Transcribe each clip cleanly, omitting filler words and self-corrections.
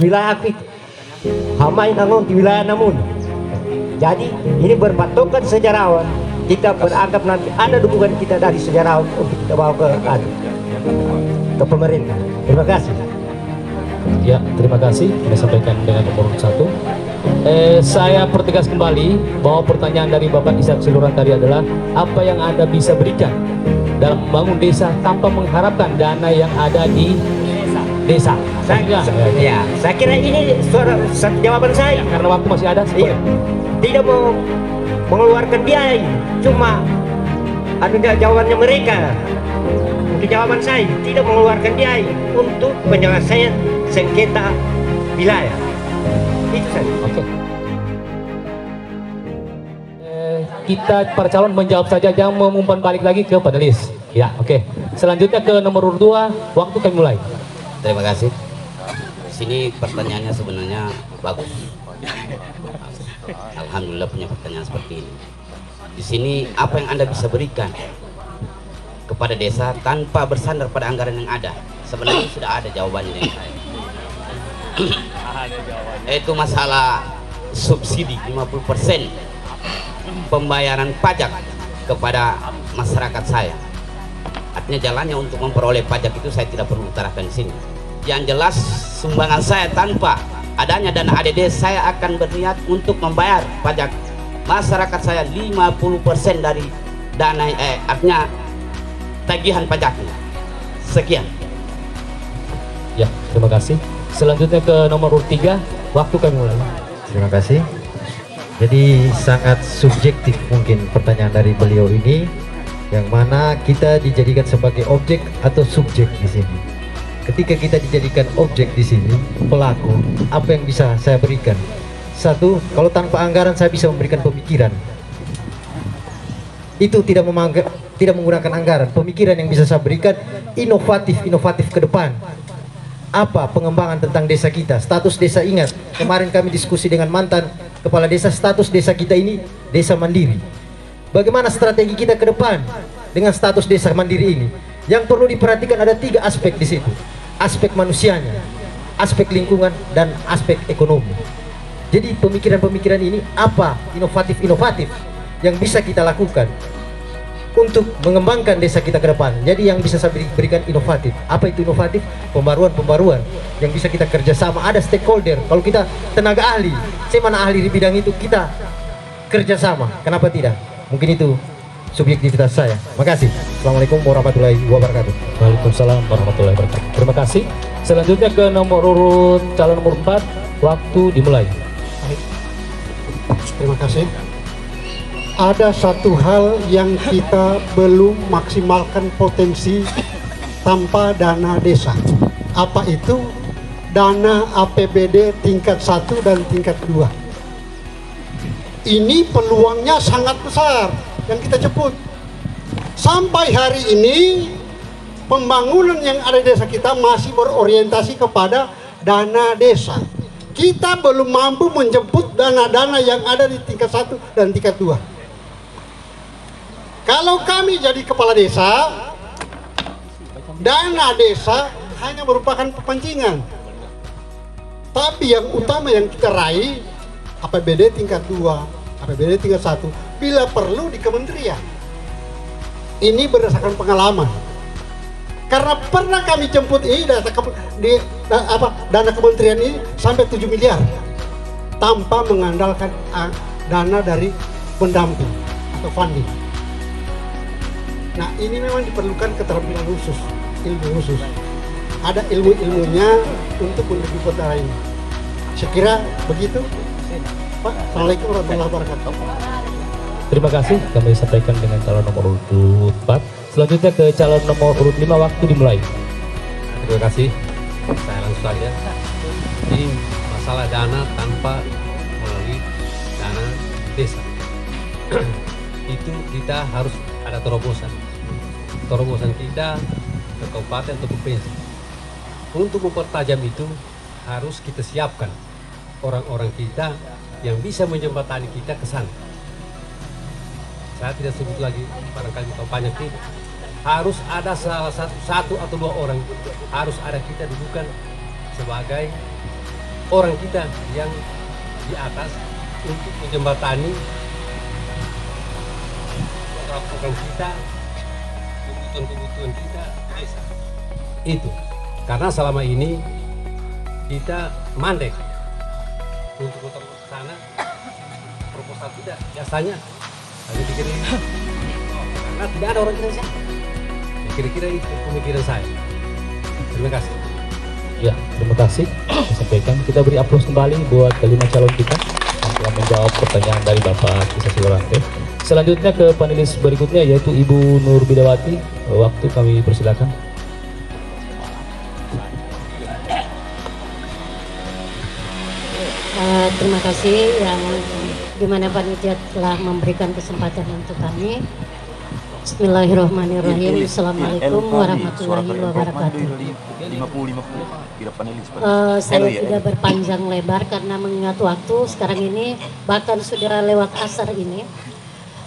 wilayah aku itu. Hamai nangon di wilayah namun. Jadi ini berpatokan sejarawan. Kita beranggap nanti ada dukungan kita dari sejarawan untuk kita bawa ke pemerintah. Terima kasih. Ya, terima kasih. Saya sampaikan dengan nomor 1. Saya pertegas kembali bahwa pertanyaan dari Bapak Ishak Siluran tadi adalah apa yang Anda bisa berikan dalam membangun desa tanpa mengharapkan dana yang ada di desa. Saya kira ini satu jawaban saya. Karena waktu masih ada. Iya. Tidak mau mengeluarkan biaya, cuma ada jawabannya mereka. Untuk jawaban saya tidak mengeluarkan biaya untuk penyelesaian sengketa wilayah. Itu saja. Oke. Kita para calon menjawab saja, jangan mengumpan balik lagi ke panelis. Ya, oke. Selanjutnya ke nomor 2, waktu kami mulai. Terima kasih. Di sini pertanyaannya sebenarnya bagus. Alhamdulillah punya pertanyaan seperti ini. Di sini apa yang Anda bisa berikan kepada desa tanpa bersandar pada anggaran yang ada? Sebenarnya sudah ada jawabannya dari saya. Itu masalah subsidi 50% pembayaran pajak kepada masyarakat saya. Artinya jalannya untuk memperoleh pajak itu saya tidak perlu utarakan di sini. Yang jelas sumbangan saya tanpa adanya dana ADD, saya akan berniat untuk membayar pajak masyarakat saya 50% dari dana artinya tagihan pajaknya. Sekian. Ya, terima kasih. Selanjutnya ke nomor 3, waktu kami mulai. Terima kasih. Jadi sangat subjektif mungkin pertanyaan dari beliau ini, yang mana kita dijadikan sebagai objek atau subjek di sini. Ketika kita dijadikan objek di sini, pelaku, apa yang bisa saya berikan? Satu, kalau tanpa anggaran saya bisa memberikan pemikiran. Itu tidak menggunakan anggaran. Pemikiran yang bisa saya berikan inovatif ke depan. Apa pengembangan tentang desa kita? Status desa, ingat, kemarin kami diskusi dengan mantan kepala desa, status desa kita ini desa mandiri. Bagaimana strategi kita ke depan dengan status desa mandiri ini? Yang perlu diperhatikan ada 3 aspek di situ. Aspek manusianya, aspek lingkungan, dan aspek ekonomi. Jadi pemikiran-pemikiran ini apa inovatif yang bisa kita lakukan untuk mengembangkan desa kita ke depan. Jadi yang bisa saya berikan inovatif. Apa itu inovatif? Pembaruan yang bisa kita kerjasama. Ada stakeholder. Kalau kita tenaga ahli, saya mana ahli di bidang itu, kita kerjasama. Kenapa tidak? Mungkin itu subjektivitas saya. Makasih. Assalamualaikum warahmatullahi wabarakatuh. Waalaikumsalam warahmatullahi wabarakatuh. Terima kasih. Selanjutnya ke nomor urut calon nomor 4, waktu dimulai. Terima kasih. Ada satu hal yang kita belum maksimalkan potensi tanpa dana desa. Apa itu? Dana APBD tingkat 1 dan tingkat 2. Ini peluangnya sangat besar yang kita jemput. Sampai hari ini pembangunan yang ada di desa kita masih berorientasi kepada dana desa. Kita belum mampu menjemput dana-dana yang ada di tingkat 1 dan tingkat 2. Kalau kami jadi kepala desa, dana desa hanya merupakan pemancingan. Tapi yang utama yang kita raih APBD tingkat 2, APBD tingkat 1, bila perlu di kementerian. Ini berdasarkan pengalaman. Karena pernah kami jemput ini dana kementerian ini sampai 7 miliar tanpa mengandalkan dana dari pendamping atau funding. Nah, ini memang diperlukan keterampilan khusus, ilmu khusus. Ada ilmu-ilmunya untuk menuju perkara ini. Saya kira begitu. Pak, Assalamualaikum warahmatullahi wabarakatuh. Terima kasih, kami sampaikan dengan calon nomor urut 4. Selanjutnya ke calon nomor urut 5, waktu dimulai. Terima kasih. Saya langsung saja. Ini masalah dana tanpa melalui dana desa. Itu kita harus ada terobosan kita ke kabupaten atau provinsi. Untuk mempertajam itu harus kita siapkan orang-orang kita yang bisa menjembatani kita ke sana. Saya tidak sebut lagi, barangkali tahu banyak tidak. Harus ada salah satu atau 2 orang, harus ada kita dudukan sebagai orang kita yang di atas untuk menjembatani program kita, kebutuhan kita di desa. Itu karena selama ini kita mandek untuk ke sana, proposal tidak biasanya hanya dikirim karena tidak ada orang Indonesia. Ya, kira-kira itu pemikiran saya. Terima kasih. Ya, terima kasih disampaikan. Kita beri aplaus kembali buat kelima calon kita yang telah menjawab pertanyaan dari Bapak Kisah Silorante. Selanjutnya ke panelis berikutnya yaitu Ibu Nur Bidawati. Waktu kami persilakan. Terima kasih yang dimana panitia telah memberikan kesempatan untuk kami. Bismillahirrahmanirrahim. Assalamualaikum warahmatullahi wabarakatuh. Saya tidak berpanjang lebar karena mengingat waktu sekarang ini bahkan sudah lewat asar ini.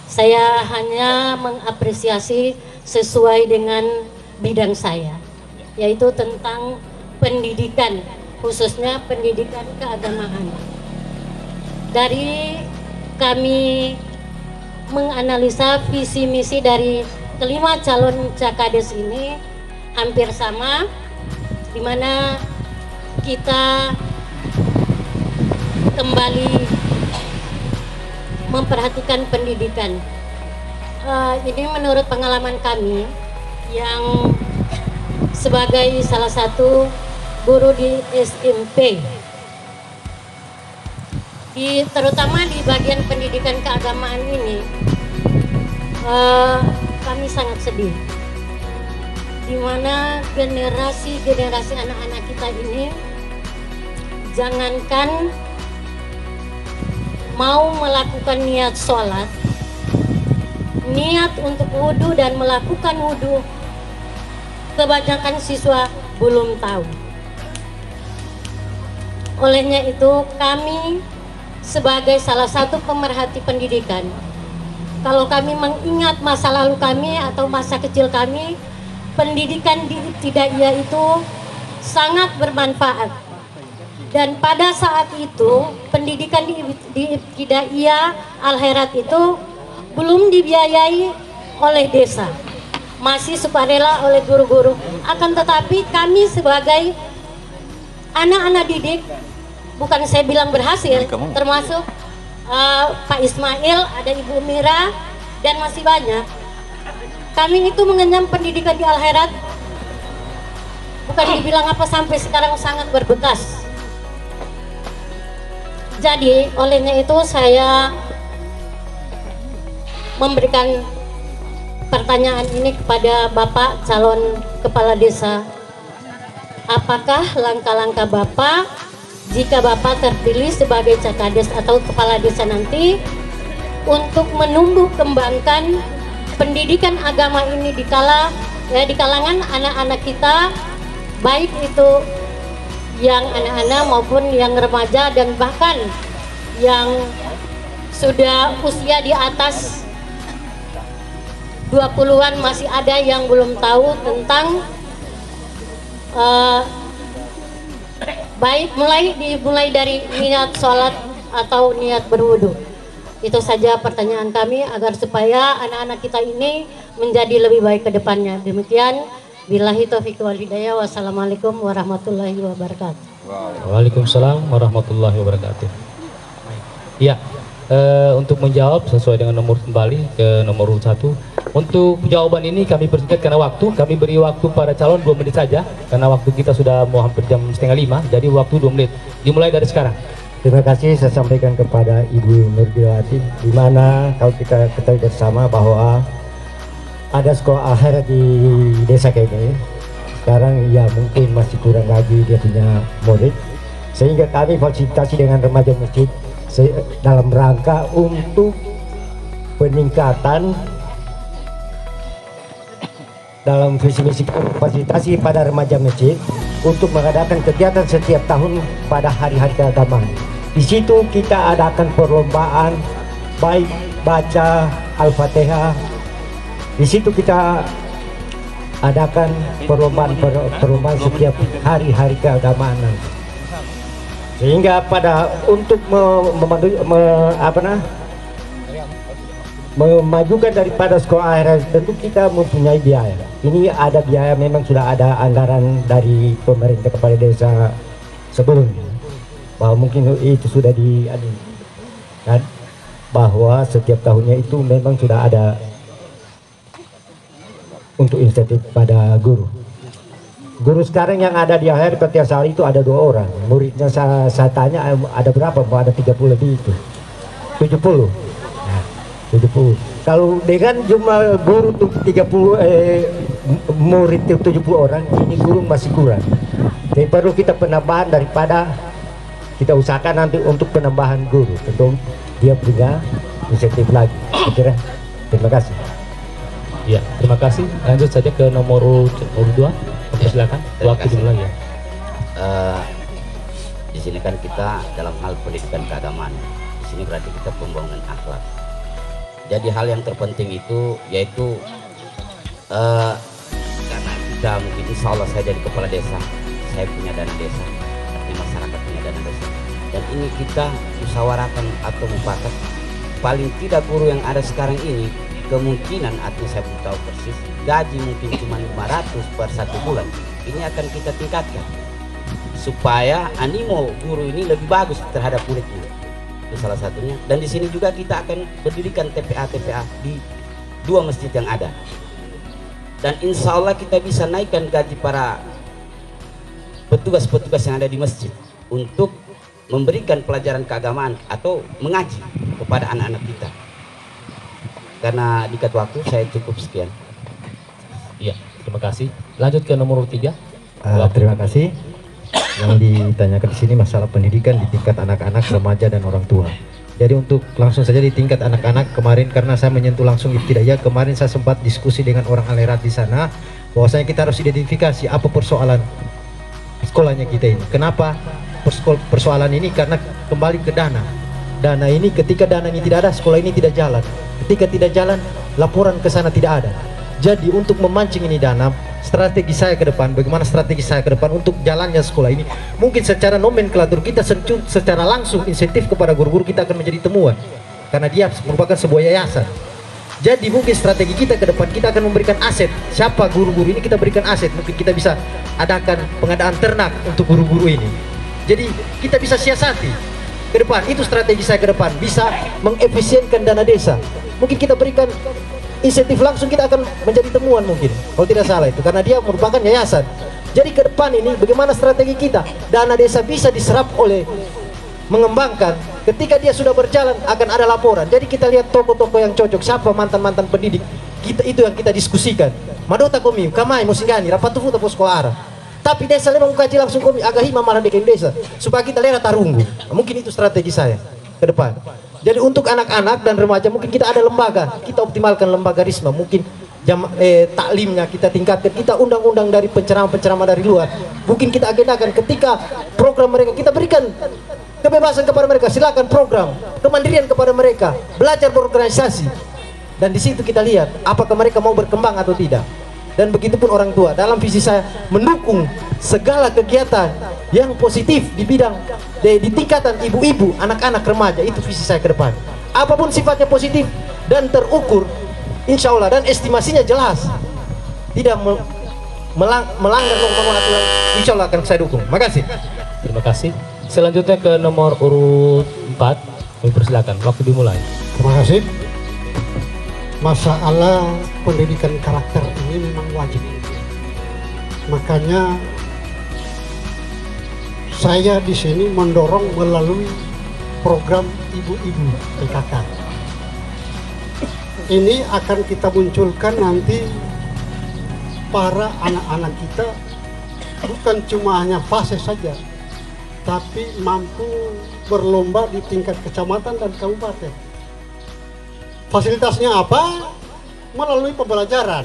Saya hanya mengapresiasi sesuai dengan bidang saya, yaitu tentang pendidikan, khususnya pendidikan keagamaan. Dari kami menganalisa visi misi dari kelima calon Cakades ini hampir sama, di mana kita kembali memperhatikan pendidikan. Ini menurut pengalaman kami yang sebagai salah satu guru di SMP, terutama di bagian pendidikan keagamaan ini, kami sangat sedih, di mana generasi anak-anak kita ini jangankan mau melakukan niat sholat, niat untuk wudhu dan melakukan wudhu, kebanyakan siswa belum tahu. Olehnya itu kami sebagai salah satu pemerhati pendidikan, kalau kami mengingat masa lalu kami atau masa kecil kami, pendidikan di ibtidaiyah itu sangat bermanfaat. Dan pada saat itu pendidikan di ibtidaiyah Al-Khairat itu belum dibiayai oleh desa, masih sukarela oleh guru-guru. Akan tetapi kami sebagai anak-anak didik, bukan saya bilang berhasil, termasuk Pak Ismail, ada Ibu Mira, dan masih banyak. Kami itu mengenyam pendidikan di Al-Khairat, bukan dibilang apa, sampai sekarang sangat berbekas. Jadi olehnya itu saya memberikan pertanyaan ini kepada Bapak calon kepala desa. Apakah langkah-langkah Bapak jika Bapak terpilih sebagai Cakades atau kepala desa nanti untuk menumbuh kembangkan pendidikan agama ini di kalangan anak-anak kita, baik itu yang anak-anak maupun yang remaja dan bahkan yang sudah usia di atas 20-an, masih ada yang belum tahu tentang baik dimulai dari niat sholat atau niat berwudu. Itu saja pertanyaan kami agar supaya anak-anak kita ini menjadi lebih baik ke depannya. Demikian, billahi taufiq wal hidayah. Wassalamualaikum warahmatullahi wabarakatuh. Waalaikumsalam warahmatullahi wabarakatuh. Ya, untuk menjawab sesuai dengan nomor kembali ke nomor 1. Untuk jawaban ini kami persingkat karena waktu. Kami beri waktu para calon 2 menit saja karena waktu kita sudah mau hampir jam 4:30. Jadi waktu 2 menit. Dimulai dari sekarang. Terima kasih saya sampaikan kepada Ibu Nur Bidawati, di mana kalau kita ketahui bersama bahwa ada sekolah Al-Khairat di desa ini. Sekarang ya mungkin masih kurang lagi dia punya murid, sehingga kami fasilitasi dengan remaja masjid dalam rangka untuk peningkatan dalam visi misi fasilitasi pada remaja masjid untuk mengadakan kegiatan setiap tahun pada hari-hari keagamaan. Di situ kita adakan perlombaan baik baca Al-Fatihah. Di situ kita adakan perlombaan setiap hari-hari keagamaan. Sehingga pada untuk memajukan daripada sekolah akhir tentu kita mempunyai biaya. Ini ada biaya, memang sudah ada anggaran dari pemerintah kepada desa sebelumnya, bahwa mungkin itu sudah kan, bahwa setiap tahunnya itu memang sudah ada untuk insentif pada guru. Guru sekarang yang ada di akhir Petiasari itu ada 2 orang. Muridnya saya tanya ada berapa? Ada 30 lebih itu. 70. Nah, 70. Kalau dengan jumlah guru 30 murid 70 orang, ini guru masih kurang. Jadi perlu kita penambahan daripada kita usahakan nanti untuk penambahan guru. Tentu dia punya insentif lagi. Saya kira. Terima kasih. Ya, terima kasih. Lanjut saja ke nomor urut 2. Silakan. Waktu dimulai ya. Di sini kan kita dalam hal pendidikan keagamaan. Di sini berarti kita pembangunan akhlak. Jadi hal yang terpenting itu yaitu karena kita mungkin insya Allah saya jadi kepala desa, saya punya dana desa, artinya masyarakat punya dana desa. Dan ini kita musyawarahkan atau mufakat, paling tidak guru yang ada sekarang ini kemungkinan, artinya saya belum tahu persis, gaji mungkin cuma 500 per 1 bulan. Ini akan kita tingkatkan supaya animo guru ini lebih bagus terhadap muridnya. Itu salah satunya. Dan di sini juga kita akan berdirikan TPA di 2 masjid yang ada. Dan insya Allah kita bisa naikkan gaji para petugas-petugas yang ada di masjid untuk memberikan pelajaran keagamaan atau mengaji kepada anak-anak kita. Karena dikat waktu saya cukup sekian. Iya, terima kasih. Lanjut ke nomor 3. Terima kasih. Yang ditanyakan di sini masalah pendidikan di tingkat anak-anak, remaja dan orang tua. Jadi untuk langsung saja di tingkat anak-anak, kemarin karena saya menyentuh langsung ibtidaiyah, kemarin saya sempat diskusi dengan orang Alerat di sana, bahwasanya kita harus identifikasi apa persoalan sekolahnya kita ini. Kenapa persoalan ini? Karena kembali ke dana. Dana ini, ketika dana ini tidak ada, sekolah ini tidak jalan. Ketika tidak jalan, laporan ke sana tidak ada. Jadi untuk memancing ini dana, strategi saya ke depan, bagaimana strategi saya ke depan untuk jalannya sekolah ini, mungkin secara nomenklatur kita secara langsung insentif kepada guru-guru kita akan menjadi temuan, karena dia merupakan sebuah yayasan. Jadi mungkin strategi kita ke depan, kita akan memberikan aset. Siapa guru-guru ini, kita berikan aset. Mungkin kita bisa adakan pengadaan ternak untuk guru-guru ini. Jadi kita bisa siasati ke depan. Itu strategi saya ke depan, bisa mengefisienkan dana desa. Mungkin kita berikan insentif langsung, kita akan menjadi temuan mungkin, kalau tidak salah itu, karena dia merupakan yayasan. Jadi ke depan ini bagaimana strategi kita, dana desa bisa diserap oleh mengembangkan. Ketika dia sudah berjalan akan ada laporan. Jadi kita lihat toko-toko yang cocok, siapa mantan-mantan pendidik kita, itu yang kita diskusikan. Madota komi, kamai musinggani, rapatu futa pos sekolah arah. Tapi desa memang kaji langsung komi, agak hima malah dekin desa, supaya kita lihat tarunggu. Mungkin itu strategi saya ke depan. Jadi untuk anak-anak dan remaja mungkin kita ada lembaga, kita optimalkan lembaga risma, mungkin taklimnya kita tingkatkan, kita undang-undang dari penceramah-penceramah dari luar, mungkin kita agendakan ketika program mereka, kita berikan kebebasan kepada mereka, silakan program, kemandirian kepada mereka, belajar berorganisasi, dan di situ kita lihat apakah mereka mau berkembang atau tidak. Dan begitupun orang tua, dalam visi saya mendukung segala kegiatan yang positif di bidang di tingkatan ibu-ibu, anak-anak, remaja. Itu visi saya ke depan. Apapun sifatnya positif dan terukur, insya Allah, dan estimasinya jelas, tidak melanggar norma aturan, insya Allah akan saya dukung. Makasih. Terima kasih. Selanjutnya ke nomor urut 4. Persilakan, waktu dimulai. Terima kasih. Masalah pendidikan karakter ini memang wajib. Makanya saya di sini mendorong melalui program ibu-ibu PKK. Ini akan kita munculkan nanti para anak-anak kita bukan cuma hanya fase saja, tapi mampu berlomba di tingkat kecamatan dan kabupaten. Fasilitasnya apa? Melalui pembelajaran.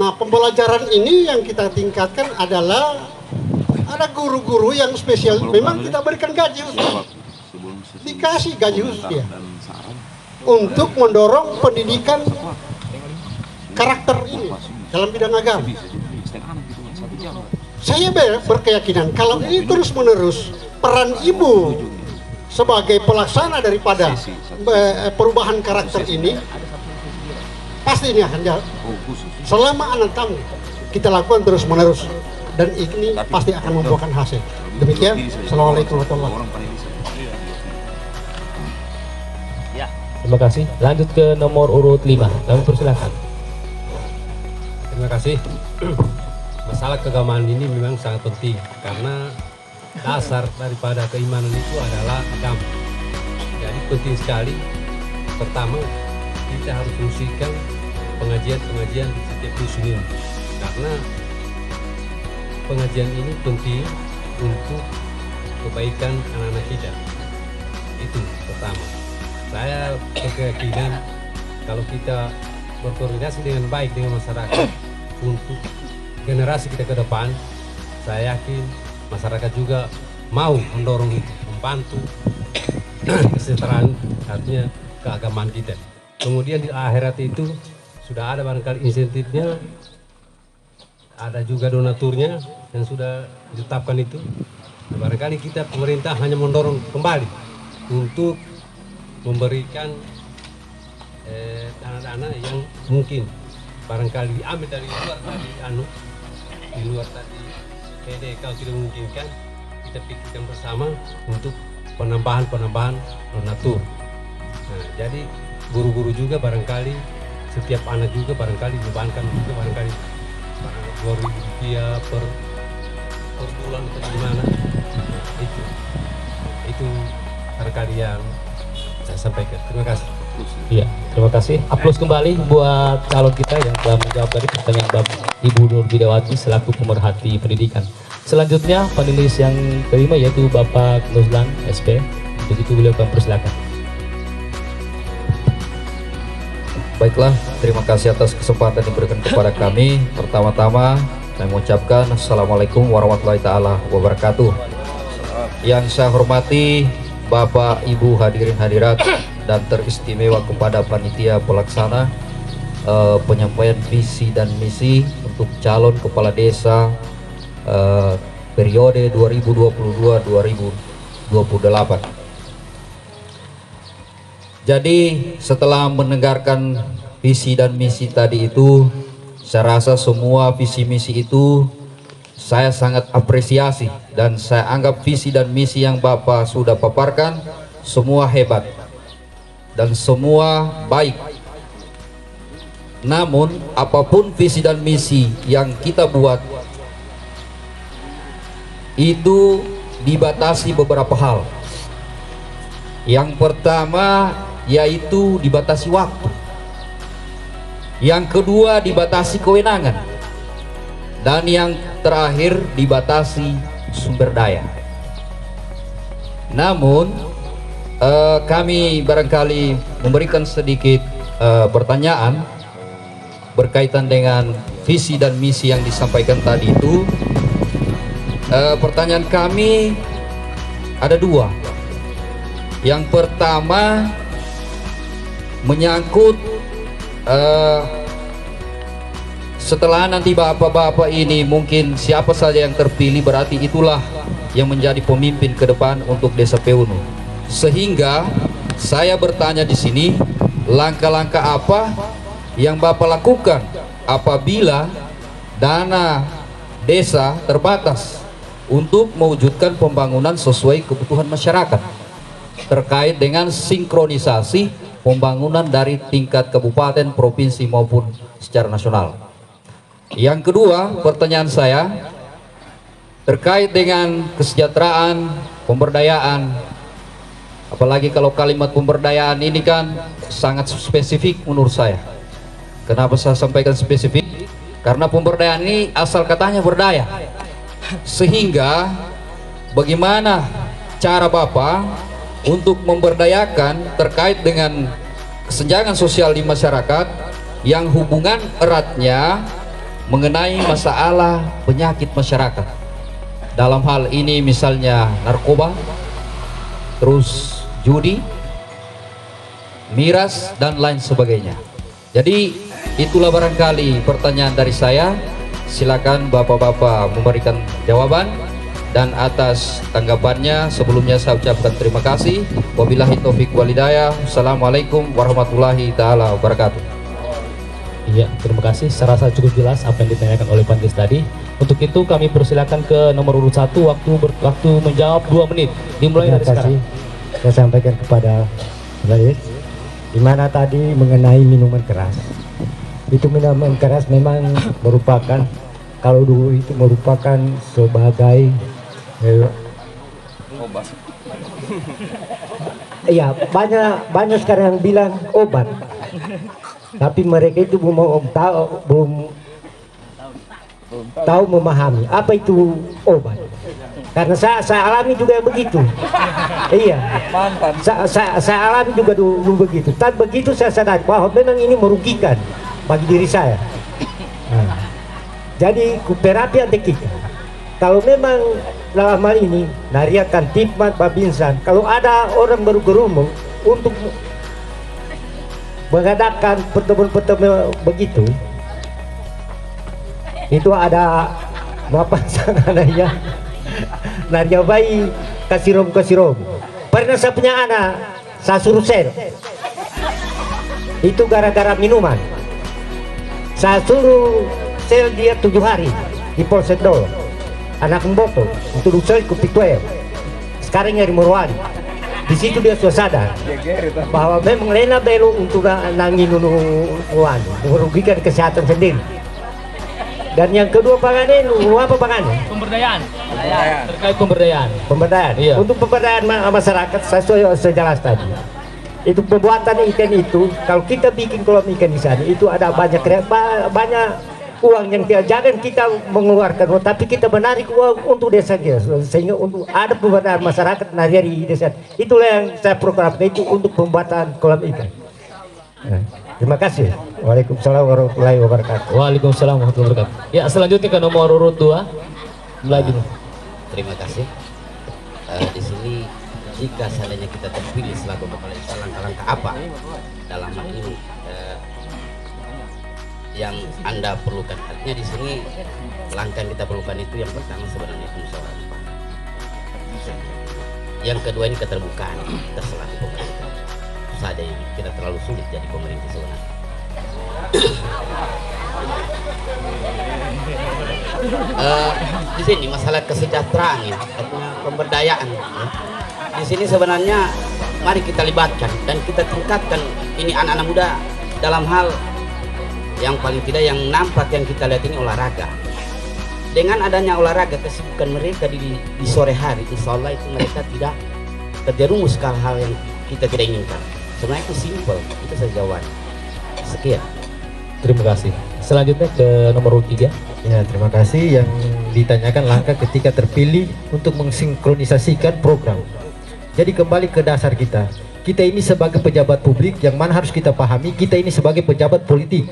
Nah, pembelajaran ini yang kita tingkatkan adalah ada guru-guru yang spesial. Memang kita berikan gaji khusus, dikasih gaji khusus dia untuk mendorong pendidikan karakter ini dalam bidang agama. Saya berkeyakinan kalau ini terus-menerus peran ibu sebagai pelaksana daripada perubahan karakter ini pasti ini akan jalan. Selama 6 tahun kita lakukan terus menerus dan ini pasti akan membuahkan hasil. Demikian. Assalamualaikum warahmatullahi wabarakatuh. Terima kasih. Lanjut ke nomor urut 5. Kami persilakan. Terima kasih. Masalah keagamaan ini memang sangat penting karena dasar daripada keimanan itu adalah agama. Jadi penting sekali. Pertama, kita harus fungsikan pengajian-pengajian di setiap dusun ini karena pengajian ini penting untuk kebaikan anak-anak kita. Itu pertama. Saya berkeyakinan kalau kita berkoordinasi dengan baik dengan masyarakat untuk generasi kita ke depan, saya yakin masyarakat juga mau mendorong itu, membantu kesejahteraan, artinya keagamaan kita. Kemudian di akhirat itu sudah ada barangkali insentifnya, ada juga donaturnya yang sudah ditetapkan itu. Nah, barangkali kita pemerintah hanya mendorong kembali untuk memberikan dana-dana yang mungkin barangkali diambil dari luar tadi di luar tadi PD kalau tidak memungkinkan, kita pikirkan bersama untuk penambahan donatur. Nah, jadi guru-guru juga barangkali setiap anak juga barangkali dibebankan juga barangkali 2.000 rupiah per bulan atau gimana. Nah, itu barangkali yang saya sampaikan. Terima kasih. Iya, terima kasih. Aplaus kembali buat calon kita yang telah menjawab dari pertanyaan Bapak Ibu Nur Bidawati selaku pemerhati pendidikan. Selanjutnya panelis yang kelima yaitu Bapak Nuzlan SP. Untuk itu beliau kami persilakan. Baiklah, terima kasih atas kesempatan yang diberikan kepada kami. Pertama-tama saya mengucapkan Assalamualaikum warahmatullahi taala wabarakatuh. Yang saya hormati Bapak, Ibu, hadirin hadirat dan teristimewa kepada panitia pelaksana penyampaian visi dan misi untuk calon kepala desa periode 2022-2028. Jadi setelah mendengarkan visi dan misi tadi itu, saya rasa semua visi misi itu saya sangat apresiasi dan saya anggap visi dan misi yang Bapak sudah paparkan semua hebat dan semua baik. Namun apapun visi dan misi yang kita buat itu dibatasi beberapa hal. Yang pertama yaitu dibatasi waktu. Yang kedua dibatasi kewenangan. Dan yang terakhir dibatasi sumber daya. Namun kami barangkali memberikan sedikit pertanyaan berkaitan dengan visi dan misi yang disampaikan tadi itu. Pertanyaan kami ada dua. Yang pertama menyangkut setelah nanti bapak-bapak ini mungkin siapa saja yang terpilih, berarti itulah yang menjadi pemimpin ke depan untuk Desa Peunu. Sehingga saya bertanya di sini, langkah-langkah apa yang Bapak lakukan apabila dana desa terbatas untuk mewujudkan pembangunan sesuai kebutuhan masyarakat terkait dengan sinkronisasi pembangunan dari tingkat kabupaten, provinsi maupun secara nasional. Yang kedua, pertanyaan saya terkait dengan kesejahteraan, pemberdayaan. Apalagi kalau kalimat pemberdayaan ini kan sangat spesifik menurut saya. Kenapa saya sampaikan spesifik? Karena pemberdayaan ini asal katanya berdaya. Sehingga bagaimana cara Bapak untuk memberdayakan terkait dengan kesenjangan sosial di masyarakat yang hubungan eratnya mengenai masalah penyakit masyarakat. Dalam hal ini misalnya narkoba, terus judi, miras dan lain sebagainya. Jadi itulah barangkali pertanyaan dari saya. Silakan bapak-bapak memberikan jawaban dan atas tanggapannya. Sebelumnya saya ucapkan terima kasih. Wabillahi taufik walhidayah. Assalamualaikum warahmatullahi taala wabarakatuh. Iya, terima kasih. Saya rasa cukup jelas apa yang ditanyakan oleh panelis tadi. Untuk itu kami persilakan ke nomor urut 1, waktu menjawab 2 menit. Dimulai dari sekarang. Saya sampaikan kepada panelis, di mana tadi mengenai minuman keras. Itu minuman keras memang merupakan, kalau dulu itu merupakan sebagai iya, banyak sekarang yang bilang obat, tapi mereka itu belum tahu memahami apa itu obat. Karena saya alami juga yang begitu. Iya, saya alami juga dulu begitu. Tapi begitu saya sadar bahwa memang ini merugikan bagi diri saya. Nah, jadi terapi anti kita, kalau memang dalam hal ini nariakan Tipmat Babinsan, kalau ada orang berkerumun untuk mengadakan pertemuan-pertemuan begitu, itu ada bapak sananya naria bayi kasih rom. Pernah saya punya anak, saya suruh sel, itu gara-gara minuman. Saya suruh sel dia 7 hari di Polsek Dolo, anak Mboto untuk sel kupituel. Sekarang nyari Morwali. Di situ dia sudah sadar bahwa memang lena belo untuk nangin merugikan kesehatan sendiri. Dan yang kedua panganin, apa panganin? Pemberdayaan. Terkait pemberdayaan. Iya. Untuk pemberdayaan masyarakat, saya sejelas tadi. Itu pembuatan ikan itu, kalau kita bikin kolam ikan di sana, itu ada banyak uang yang jangan kita mengeluarkan, tapi kita menarik uang untuk desa kita, sehingga untuk ada pemberdayaan masyarakat di desa. Itulah yang saya programkan itu untuk pembuatan kolam ikan. Nah, terima kasih. Waalaikumsalam warahmatullahi wabarakatuh. Waalaikumsalam warahmatullahi wabarakatuh. Ya, selanjutnya ke nomor urut 2. Lagi. Terima kasih. Di sini jika seandainya kita terpilih selaku kepala desa, langkah-langkah apa dalam hal ini yang Anda perlukan? Artinya di sini langkah yang kita perlukan itu yang pertama sebenarnya musyawarah. Yang kedua ini keterbukaan kita selaku pemerintah. Saja yang tidak terlalu sulit jadi pemerintah sebenarnya. Di sini masalah kesejahteraan ya, artinya pemberdayaan ya. Di sini sebenarnya mari kita libatkan dan kita tingkatkan ini anak-anak muda dalam hal yang paling tidak yang nampak yang kita lihat ini olahraga. Dengan adanya olahraga, kesibukan mereka di sore hari, insya Allah itu mereka tidak terjerumus ke hal yang kita tidak inginkan. Sebenarnya itu simpel, itu saja jawabannya. Sekian. Terima kasih. Selanjutnya ke nomor 3. Ya, terima kasih. Yang ditanyakan langkah ketika terpilih untuk mensinkronisasikan program. Jadi kembali ke dasar kita. Kita ini sebagai pejabat publik, yang mana harus kita pahami, kita ini sebagai pejabat politik.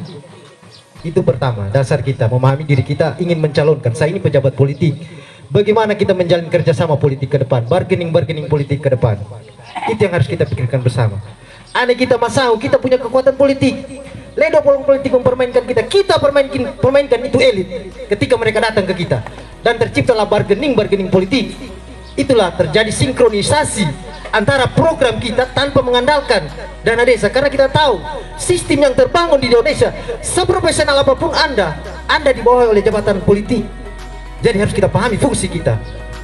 Itu pertama, dasar kita, memahami diri kita ingin mencalonkan, saya ini pejabat politik. Bagaimana kita menjalin kerjasama politik ke depan, bargaining politik ke depan. Itu yang harus kita pikirkan bersama. Andai kita masau, kita punya kekuatan politik. Ledo politik mempermainkan kita permainkan itu elit ketika mereka datang ke kita. Dan terciptalah bargaining politik. Itulah terjadi sinkronisasi antara program kita tanpa mengandalkan dana desa. Karena kita tahu sistem yang terbangun di Indonesia, seprofesional apapun Anda dibawahi oleh jabatan politik. Jadi harus kita pahami fungsi kita.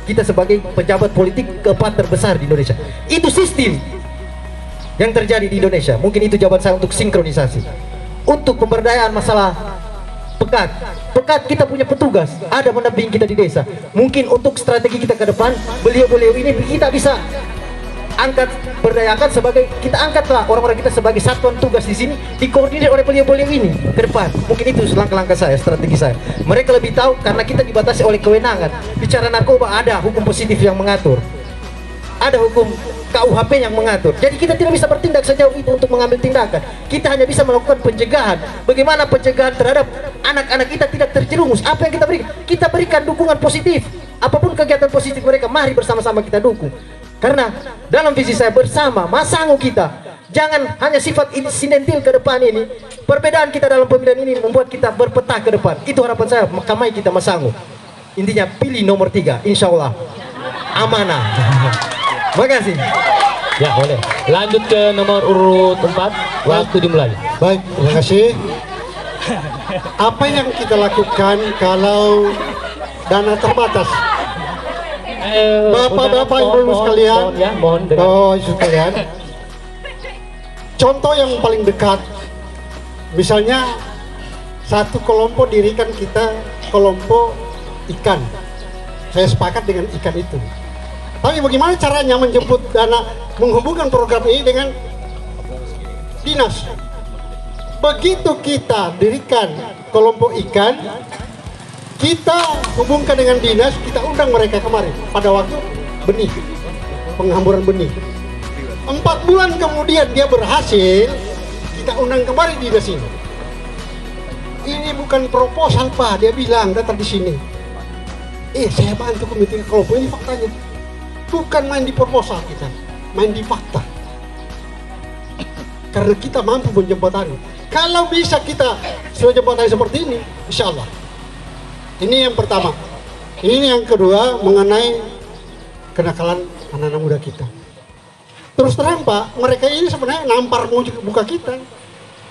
Kita sebagai pejabat politik keempat terbesar di Indonesia. Itu sistem yang terjadi di Indonesia. Mungkin itu jawaban saya untuk sinkronisasi. Untuk pemberdayaan masalah pekat kita punya petugas, ada mendampingi kita di desa. Mungkin untuk strategi kita ke depan, beliau-beliau ini kita bisa angkat, berdayakan sebagai, kita angkatlah orang-orang kita sebagai satuan tugas di sini, dikoordinir oleh beliau-beliau ini ke depan. Mungkin itu langkah-langkah saya, strategi saya. Mereka lebih tahu karena kita dibatasi oleh kewenangan. Bicara narkoba ada hukum positif yang mengatur, ada hukum KUHP yang mengatur. Jadi kita tidak bisa bertindak sejauh itu untuk mengambil tindakan. Kita hanya bisa melakukan pencegahan. Bagaimana pencegahan terhadap anak-anak kita tidak terjerumus? Apa yang kita berikan? Kita berikan dukungan positif. Apapun kegiatan positif mereka, mari bersama-sama kita dukung. Karena dalam visi saya bersama, masangu kita, jangan hanya sifat insidentil ke depan ini. Perbedaan kita dalam pemilihan ini membuat kita berpeta ke depan. Itu harapan saya, makamai kita masangu. Intinya pilih nomor 3, insya Allah amanah. Makasih. Ya, boleh. Lanjut ke nomor urut 4. Waktu dimulai. Baik, terima kasih. Apa yang kita lakukan kalau dana terbatas? Bapak-bapak, ibu-ibu sekalian, mohon ya, mohon dengan oh ibu sekalian, contoh yang paling dekat, misalnya satu kelompok dirikan kita kelompok ikan. Saya sepakat dengan ikan itu. Tapi bagaimana caranya menjemput dana, menghubungkan program ini dengan dinas? Begitu kita dirikan kelompok ikan, kita hubungkan dengan dinas, kita undang mereka kemarin pada waktu benih, penghamburan benih. 4 bulan kemudian dia berhasil, kita undang kembali dinas ini. Ini bukan proposal Pak, dia bilang datang di sini. Saya bantu komite kelompok ini, faktanya. Bukan main di proposal kita, main di fakta. Karena kita mampu menjembatani. Kalau bisa kita sudah jembatani seperti ini, insya Allah. Ini yang pertama. Ini yang kedua mengenai kenakalan anak-anak muda kita. Terus terang Pak, mereka ini sebenarnya nampar muka kita.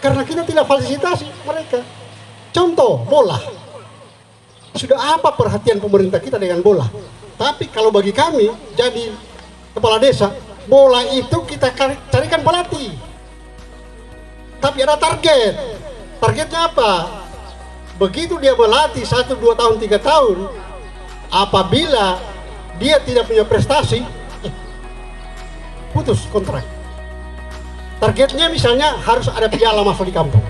Karena kita tidak fasilitasi mereka. Contoh, bola. Sudah apa perhatian pemerintah kita dengan bola? Tapi kalau bagi kami, jadi kepala desa, bola itu kita carikan pelatih. Tapi ada target. Targetnya apa? Begitu dia berlatih 1, 2 tahun, 3 tahun, apabila dia tidak punya prestasi, putus kontrak. Targetnya misalnya harus ada piala masuk di kampung.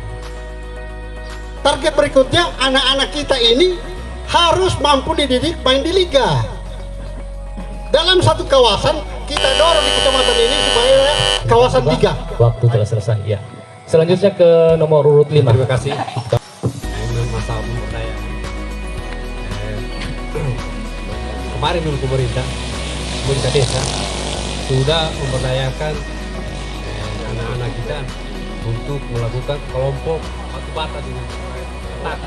Target berikutnya, anak-anak kita ini harus mampu dididik main di liga. Dalam satu kawasan, kita dorong di kecamatan ini supaya kawasan liga. Waktu telah selesai, ya. Selanjutnya ke nomor urut 5. Terima kasih. Masalah pemberdayaan. Kemarin dulu pemerintah desa sudah memberdayakan anak-anak kita untuk melakukan kelompok batu bata dengan ketat.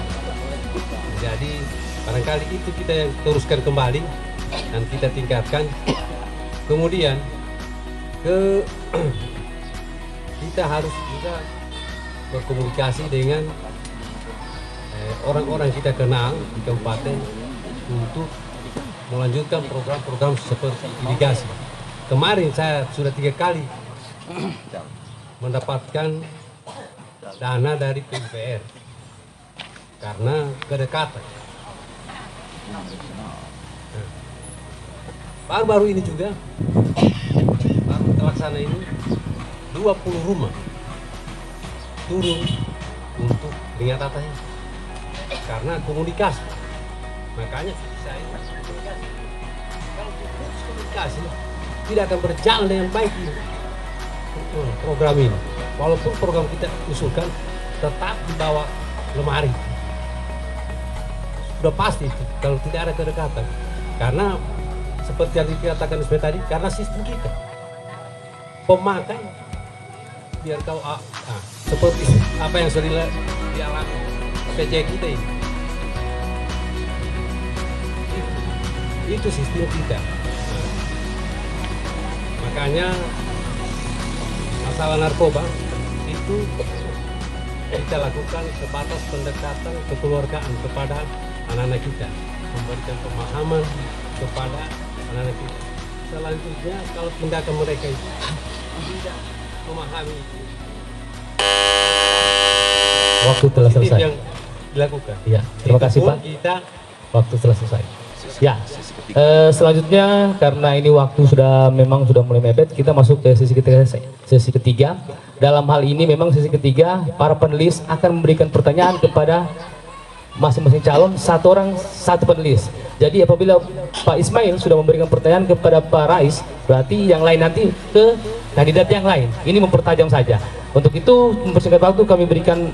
Jadi barangkali itu kita yang teruskan kembali dan kita tingkatkan. Kemudian kita harus juga berkomunikasi dengan orang-orang kita kenal di kabupaten untuk melanjutkan program-program seperti irigasi. Kemarin saya sudah 3 kali mendapatkan dana dari PUPR karena kedekatan. Baru-baru ini juga baru terlaksana ini 20 rumah turun untuk dengan tatanya karena komunikasi. Makanya saya komunikasi. Kalau putus komunikasi tidak akan berjalan dengan baik ini program ini. Walaupun program kita usulkan tetap di bawah lemari. Sudah pasti itu kalau tidak ada kedekatan. Karena seperti yang dikatakan seperti tadi, karena sistem kita pemakai biar kau seperti apa yang sudah dialami PC kita ini. Itu sistem kita. Makanya masalah narkoba itu kita lakukan sebatas pendekatan kekeluargaan kepada anak-anak kita, memberikan pemahaman kepada anak-anak kita. Selanjutnya kalau tindakan mereka itu tidak memahami itu, waktu telah selesai yang dilakukan. Ya, terima kasih Pak. Waktu telah selesai. Ya, selanjutnya karena ini waktu memang sudah mulai mepet, kita masuk ke sesi ketiga. Dalam hal ini memang sesi ketiga, para panelis akan memberikan pertanyaan kepada masing-masing calon, 1 orang 1 panelis. Jadi apabila Pak Ismail sudah memberikan pertanyaan kepada Pak Rais, berarti yang lain nanti ke kandidat yang lain. Ini mempertajam saja. Untuk itu mempersingkat waktu, kami berikan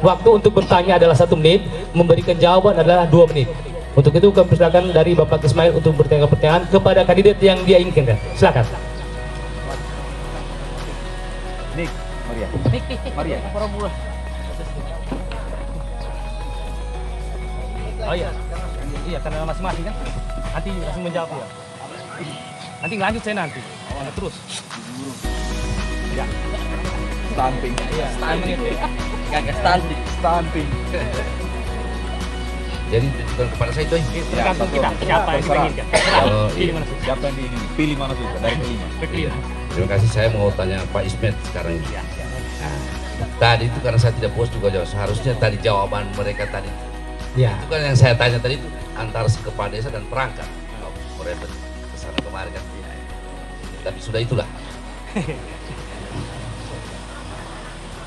waktu untuk bertanya adalah 1 menit, memberikan jawaban adalah 2 menit. Untuk itu kami persilakan dari Bapak Ismail untuk bertanya pertanyaan kepada kandidat yang dia inginkan. Silakan. Maria. Oh iya. Iya, karena masing-masing kan. Nanti langsung menjawab ya. Nanti lanjut saya nanti. Terus. Ya. Stamping. Iya, menit ya. Gak stunting. Jadi tunjukkan kepada saya itu. Tergantung kita, siapa yang kita inginkan. Pilih mana suka. Siapa yang diingin? Pilih mana suka dari kelima. Terima kasih. Saya mau tanya Pak Ismet sekarang ini. Nah, tadi itu karena saya tidak puas juga jawab. Seharusnya tadi jawaban mereka tadi. Ya. Itu kan yang saya tanya tadi itu antara si kepala desa dan perangkat. Merepet kesana kemarin kan. Tapi sudah itulah.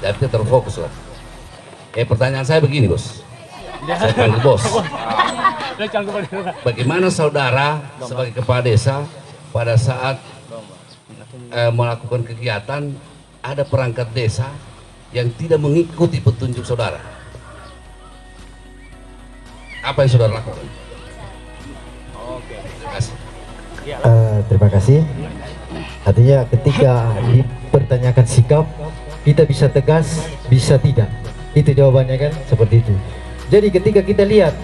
Jadi kita terfokus lah. Pertanyaan saya begini bos. Saya panggil bos. Bagaimana saudara sebagai kepala desa pada saat melakukan kegiatan ada perangkat desa yang tidak mengikuti petunjuk saudara? Apa yang saudara lakukan? Terima kasih. Terima kasih. Artinya ketika dipertanyakan sikap, kita bisa tegas, bisa tidak. Itu jawabannya kan, seperti itu. Jadi ketika kita lihat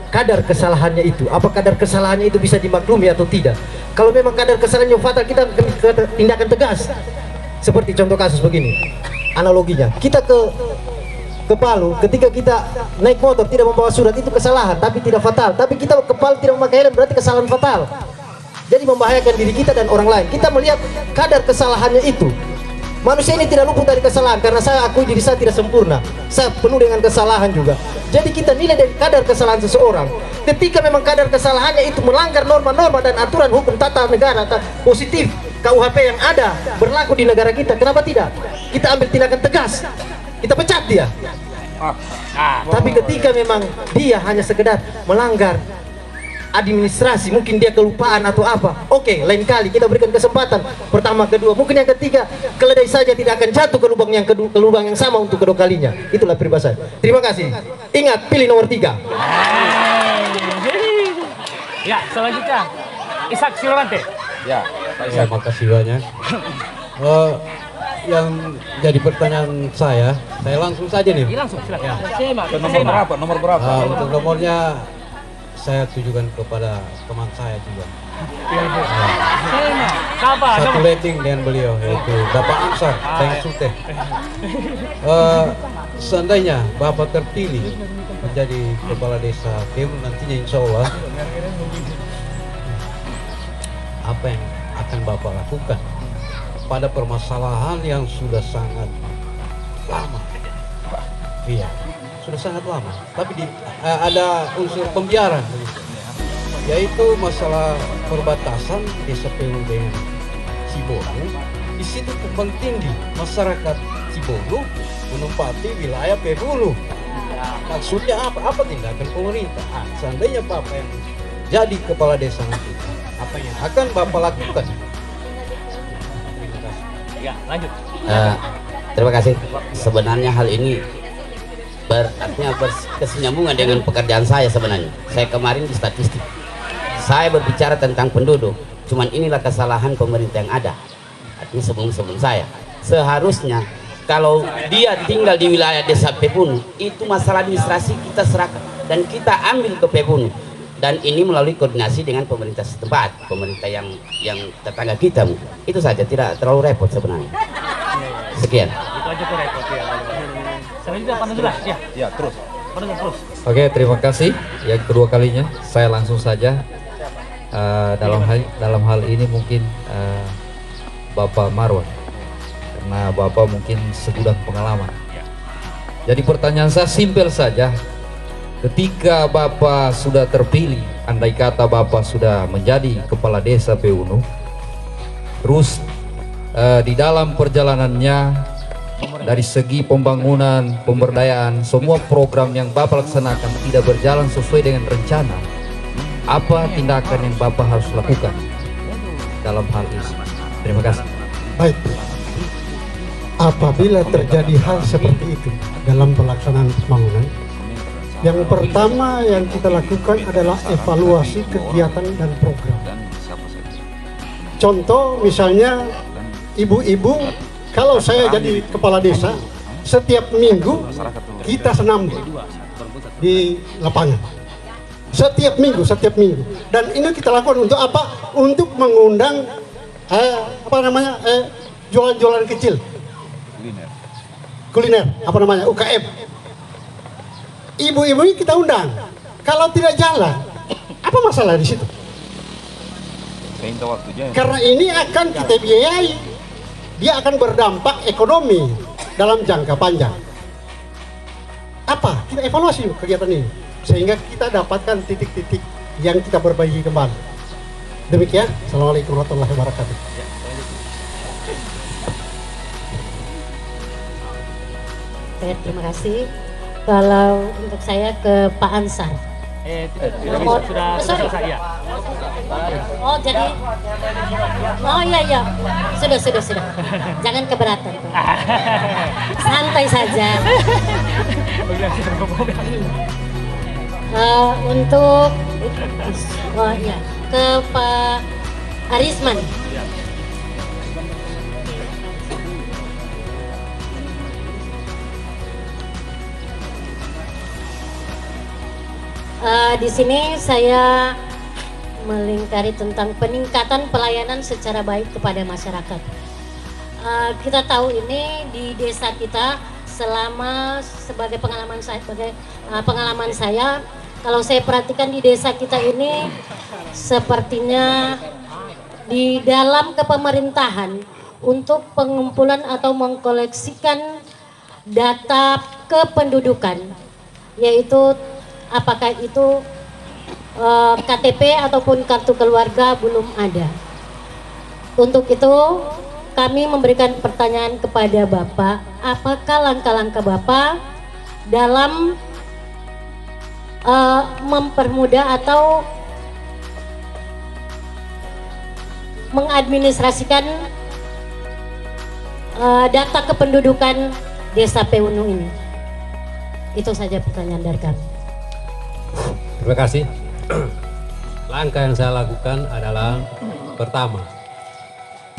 kadar kesalahannya itu, apa kadar kesalahannya itu bisa dimaklumi atau tidak. Kalau memang kadar kesalahannya fatal, kita tindakan tegas. Seperti contoh kasus begini, analoginya. Kita ke Palu, ketika kita naik motor tidak membawa surat, itu kesalahan, tapi tidak fatal. Tapi kita ke Palu tidak memakai helm, berarti kesalahan fatal. Jadi membahayakan diri kita dan orang lain. Kita melihat kadar kesalahannya itu. Manusia ini tidak luput dari kesalahan, karena saya akui diri saya tidak sempurna. Saya penuh dengan kesalahan juga. Jadi kita nilai dari kadar kesalahan seseorang. Ketika memang kadar kesalahannya itu melanggar norma-norma dan aturan hukum tata negara positif KUHP yang ada berlaku di negara kita, kenapa tidak? Kita ambil tindakan tegas. Kita pecat dia. Tapi ketika memang dia hanya sekedar melanggar administrasi, mungkin dia kelupaan atau apa, oke, lain kali kita berikan kesempatan pertama, kedua, mungkin yang ketiga, keledai saja tidak akan jatuh ke lubang yang kedua, ke lubang yang sama untuk kedua kalinya. Itulah peribahasa. Terima kasih. Ingat, pilih nomor 3. Ya, selanjutnya Ishak Silorante. Ya, terima kasih banyak. Yang jadi pertanyaan saya langsung saja nih. Langsung silakan. Nomor berapa? Untuk nomornya saya tujukan kepada teman saya juga. Satu rating dengan beliau, yaitu Bapak Ansar Teng Sute. Seandainya Bapak terpilih menjadi kepala desa Kemun nantinya, insya Allah, apa yang akan Bapak lakukan pada permasalahan yang sudah sangat lama? Iya, sudah sangat lama, tapi ada unsur pembiaran, yaitu masalah perbatasan desa Peulu dengan Cibolu. Di situ tumpang tindih masyarakat Cibolu menempati wilayah Peulu. Maksudnya apa? Apa tindakan pemerintah? Seandainya Bapak yang jadi kepala desa nanti, apa yang akan Bapak lakukan? Terima kasih. Ya, lanjut. Terima kasih. Sebenarnya hal ini artinya berkesinambungan dengan pekerjaan saya sebenarnya. Saya kemarin di statistik, saya berbicara tentang penduduk. Cuman inilah kesalahan pemerintah yang ada. Artinya sebelum saya, seharusnya kalau dia tinggal di wilayah desa Pepunu, itu masalah administrasi kita serahkan dan kita ambil ke Pepunu. Dan ini melalui koordinasi dengan pemerintah setempat, pemerintah yang tetangga kita. Itu saja, tidak terlalu repot sebenarnya. Sekian. Itu aja tuh repot ya. Selanjutnya Pak Nuzula, ya. Ya, terus. Terus. Oke, terima kasih. Yang kedua kalinya saya langsung saja dalam hal ini mungkin Bapak Marwan, karena Bapak mungkin segudang pengalaman. Jadi pertanyaan saya simpel saja. Ketika Bapak sudah terpilih, andai kata Bapak sudah menjadi kepala desa Peunu, terus di dalam perjalanannya dari segi pembangunan, pemberdayaan, semua program yang Bapak laksanakan tidak berjalan sesuai dengan rencana, apa tindakan yang Bapak harus lakukan dalam hal ini? Terima kasih. Baik, apabila terjadi hal seperti itu dalam pelaksanaan pembangunan, yang pertama yang kita lakukan adalah evaluasi kegiatan dan program. Contoh misalnya ibu-ibu, kalau saya jadi kepala desa, setiap minggu kita senam di lapangan. setiap minggu. Dan ini kita lakukan untuk apa? Untuk mengundang jualan-jualan kecil, kuliner, UKM. Ibu-ibu ini kita undang. Kalau tidak jalan, apa masalah di situ? Karena ini akan kita biayai, dia akan berdampak ekonomi dalam jangka panjang. Apa? Kita evaluasi kegiatan ini sehingga kita dapatkan titik-titik yang kita perbaiki kembali. Demikian. Assalamualaikum warahmatullahi wabarakatuh. Terima kasih. Kalau untuk saya ke Pak Ansar. Sudah selesai ya. Oh jadi, oh iya, sudah. Jangan keberatan, Pak. Santai saja. Untuk, oh iya, ke Pak Arisman. Di sini saya melingkari tentang peningkatan pelayanan secara baik kepada masyarakat. Kita tahu ini di desa kita selama sebagai pengalaman saya, kalau saya perhatikan di desa kita ini sepertinya di dalam kepemerintahan untuk pengumpulan atau mengkoleksikan data kependudukan, yaitu apakah itu KTP ataupun kartu keluarga belum ada. Untuk itu kami memberikan pertanyaan kepada Bapak, apakah langkah-langkah Bapak dalam mempermudah atau mengadministrasikan data kependudukan desa Pewunu ini? Itu saja pertanyaan dari kami. Terima kasih. Langkah yang saya lakukan adalah pertama,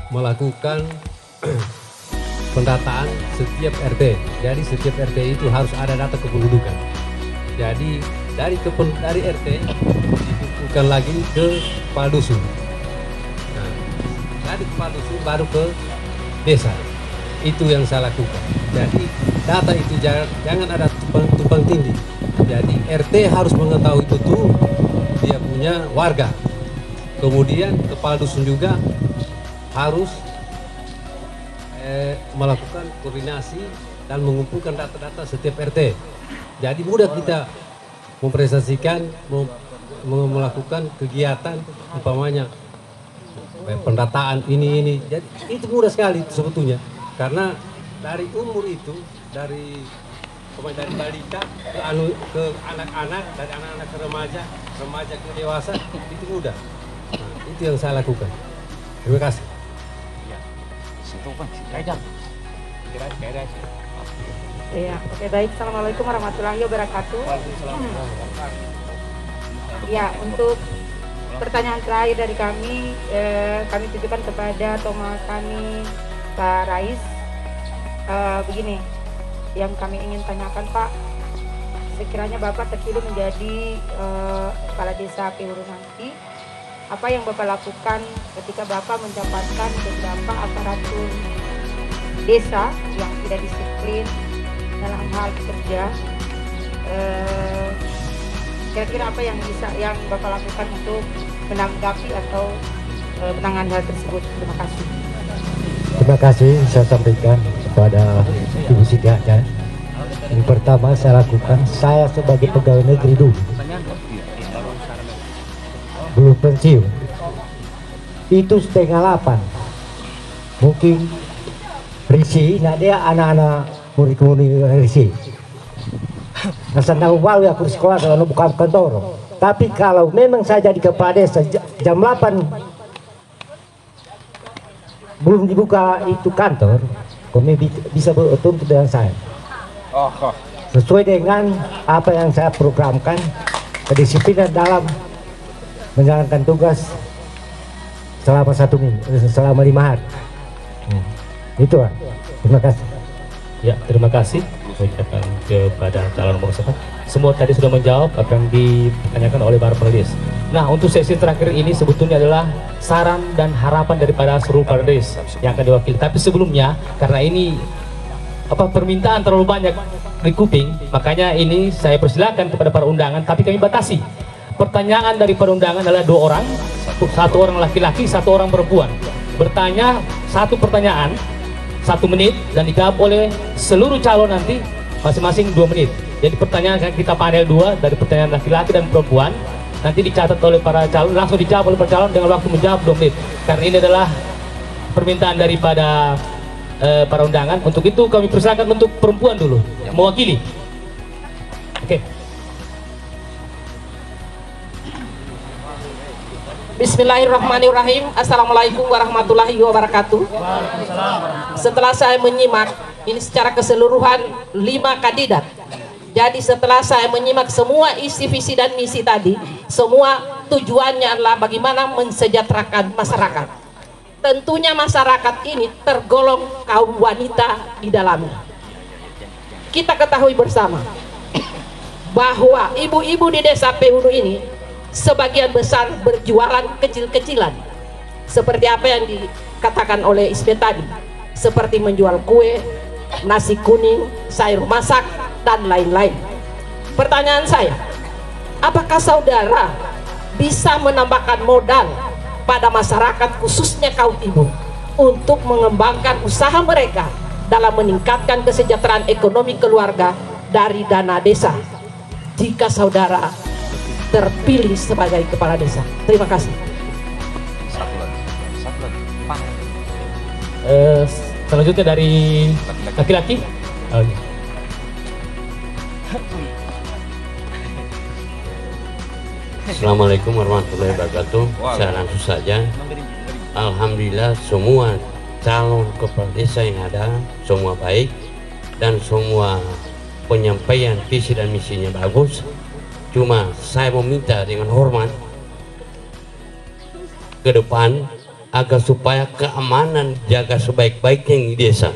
melakukan pendataan setiap RT. Jadi setiap RT itu harus ada data kependudukan. Jadi dari RT dikumpulkan lagi ke kepala dusun. Nah, dari kepala dusun baru ke desa. Itu yang saya lakukan. Jadi data itu jangan ada tumpang tindih. Jadi RT harus mengetahui betul dia punya warga. Kemudian kepala dusun juga harus melakukan koordinasi dan mengumpulkan data-data setiap RT. Jadi mudah kita mempresentasikan, melakukan kegiatan umpamanya pendataan ini. Jadi itu mudah sekali sebetulnya. Karena dari umur itu, dari balita ke anak-anak, dari anak-anak ke remaja ke dewasa, itu mudah. Nah, itu yang saya lakukan. Terima kasih. Ya, oke, baik. Assalamualaikum warahmatullahi wabarakatuh. Ya, untuk pertanyaan terakhir dari kami tujukan kepada Toma kami, Pak Rais. Begini, yang kami ingin tanyakan, Pak, sekiranya Bapak terpilih menjadi kepala desa Pewunu nanti, apa yang Bapak lakukan ketika Bapak mendapatkan beberapa aparatur desa yang tidak disiplin dalam hal bekerja? Kira-kira apa yang Bapak lakukan untuk menanggapi atau menangani hal tersebut? Terima kasih. Terima kasih saya sampaikan kepada Ibu Siti Hajar. Yang pertama saya lakukan, saya sebagai pegawai negeri dulu, belum pensiun, itu 7:30. Mungkin risi, nah dia anak-anak murid-murid risi. Nasa tahu aku di sekolah kalau bukan kantor. Tapi kalau memang saya jadi kepala desa jam 8 belum dibuka itu kantor, kami bisa bertuntut dengan saya. Sesuai dengan apa yang saya programkan, kedisiplinan dalam menjalankan tugas selama 1 minggu, selama 5 hari. Itu, Pak. Terima kasih. Ya, terima kasih. ucapkan kepada calon nomor 1. Semua tadi sudah menjawab apa yang ditanyakan oleh para penulis. Nah, untuk sesi terakhir ini sebetulnya adalah saran dan harapan daripada seluruh panelis yang akan diwakili. Tapi sebelumnya, karena ini permintaan terlalu banyak di kuping, makanya ini saya persilakan kepada para undangan, tapi kami batasi. Pertanyaan dari para undangan adalah 2 orang, 1 orang laki-laki, 1 orang perempuan. Bertanya 1 pertanyaan 1 menit dan dijawab oleh seluruh calon nanti masing-masing 2 menit. Jadi pertanyaan kita panel 2 dari pertanyaan laki-laki dan perempuan, nanti dicatat oleh para calon, langsung dijawab oleh para calon dengan waktu menjawab 2 menit. Karena ini adalah permintaan daripada para undangan. Untuk itu kami persilakan untuk perempuan dulu mewakili. Oke. Bismillahirrahmanirrahim. Assalamualaikum warahmatullahi wabarakatuh. Setelah saya menyimak ini secara keseluruhan 5 kandidat, jadi setelah saya menyimak semua isi visi dan misi tadi, semua tujuannya adalah bagaimana mensejahterakan masyarakat. Tentunya masyarakat ini tergolong kaum wanita di dalamnya. Kita ketahui bersama bahwa ibu-ibu di desa Peudu ini sebagian besar berjualan kecil-kecilan, seperti apa yang dikatakan oleh Isbe tadi, seperti menjual kue, nasi kuning, sayur masak, dan lain-lain. Pertanyaan saya, apakah saudara bisa menambahkan modal pada masyarakat khususnya kaum ibu untuk mengembangkan usaha mereka dalam meningkatkan kesejahteraan ekonomi keluarga dari dana desa jika saudara terpilih sebagai kepala desa? Terima kasih. Satu lagi. Selanjutnya dari laki-laki. Assalamualaikum warahmatullahi wabarakatuh. Saya langsung saja. Alhamdulillah semua calon kepala desa yang ada semua baik dan semua penyampaian visi dan misinya bagus. Cuma saya meminta dengan hormat ke depan agar supaya keamanan jaga sebaik-baiknya di desa.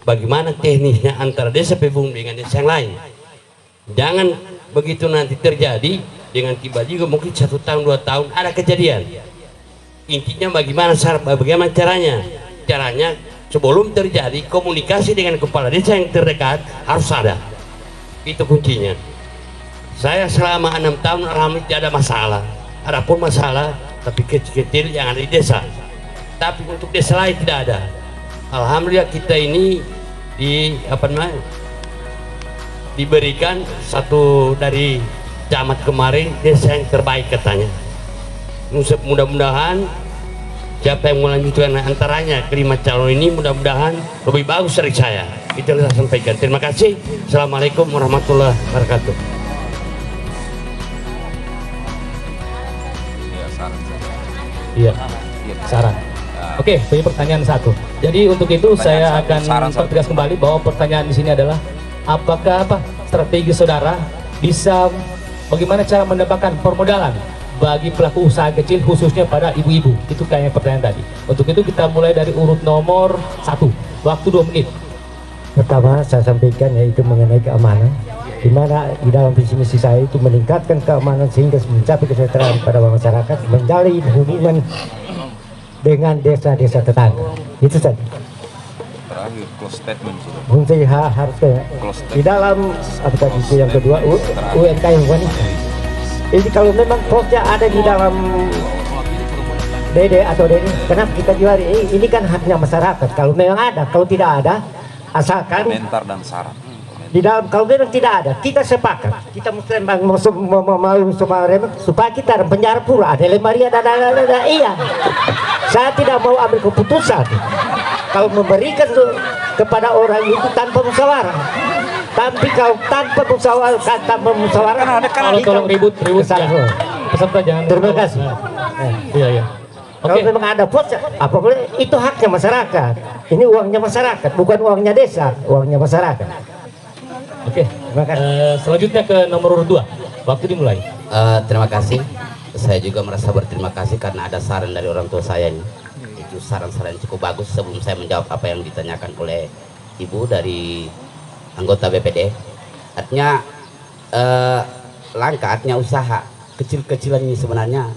Bagaimana teknisnya antara desa Pebung dengan desa yang lain. Jangan begitu nanti terjadi dengan tiba-tiba mungkin 1 tahun 2 tahun ada kejadian. Intinya bagaimana caranya? Caranya sebelum terjadi komunikasi dengan kepala desa yang terdekat harus ada. Itu kuncinya. Saya selama 6 tahun alhamdulillah tidak ada masalah. Adapun masalah tapi kecil-kecil yang ada di desa. Tapi untuk desa lain tidak ada. Alhamdulillah kita ini diberikan satu dari camat kemarin desa yang terbaik katanya. Mudah-mudahan siapa yang melanjutkan antaranya kelima calon ini mudah-mudahan lebih bagus dari saya. Itu yang saya sampaikan. Terima kasih. Assalamualaikum warahmatullahi wabarakatuh. Iya, saran. Oke, ini pertanyaan 1. Jadi untuk itu saya akan pertegas kembali bahwa pertanyaan di sini adalah apakah strategi saudara bisa bagaimana cara mendapatkan permodalan bagi pelaku usaha kecil khususnya pada ibu-ibu. Itu kayaknya pertanyaan tadi. Untuk itu kita mulai dari urut nomor 1. Waktu 2 menit. Pertama saya sampaikan yaitu mengenai keamanan, di mana di dalam visi misi saya itu meningkatkan keamanan sehingga mencapai kesejahteraan pada masyarakat, menjalin hubungan dengan desa-desa tetangga. Itu saja. Terakhir close statement. Fungsi harus di dalam apa tadi itu yang kedua UMKM wanita. Ini kalau memang posnya ada di dalam DD atau DD, kenapa kita jual? Ini kan haknya masyarakat. Kalau memang ada, kalau tidak ada, asalkan Komentar dan saran. di dalam, kalau memang tidak ada, kita sepakat, kita mesti mau supaya kita ada penjara pula, ada lemaria, ada iya. Saya tidak mau ambil keputusan kalau memberikan kepada orang itu tanpa musyawarah. Tapi kalau tanpa musyawarah, kalau tolong ribut ya. Peserta jangan. Terima kasih. Iya. Kalau memang ada pos, apa boleh, itu haknya masyarakat. Ini uangnya masyarakat, bukan uangnya desa, uangnya masyarakat. Oke, terima kasih. Selanjutnya ke nomor 2. Waktu dimulai. Terima kasih. Saya juga merasa berterima kasih karena ada saran dari orang tua saya ini. Itu saran-saran cukup bagus sebelum saya menjawab apa yang ditanyakan oleh Ibu dari anggota BPD. Artinya langkah, artinya usaha kecil-kecilan ini sebenarnya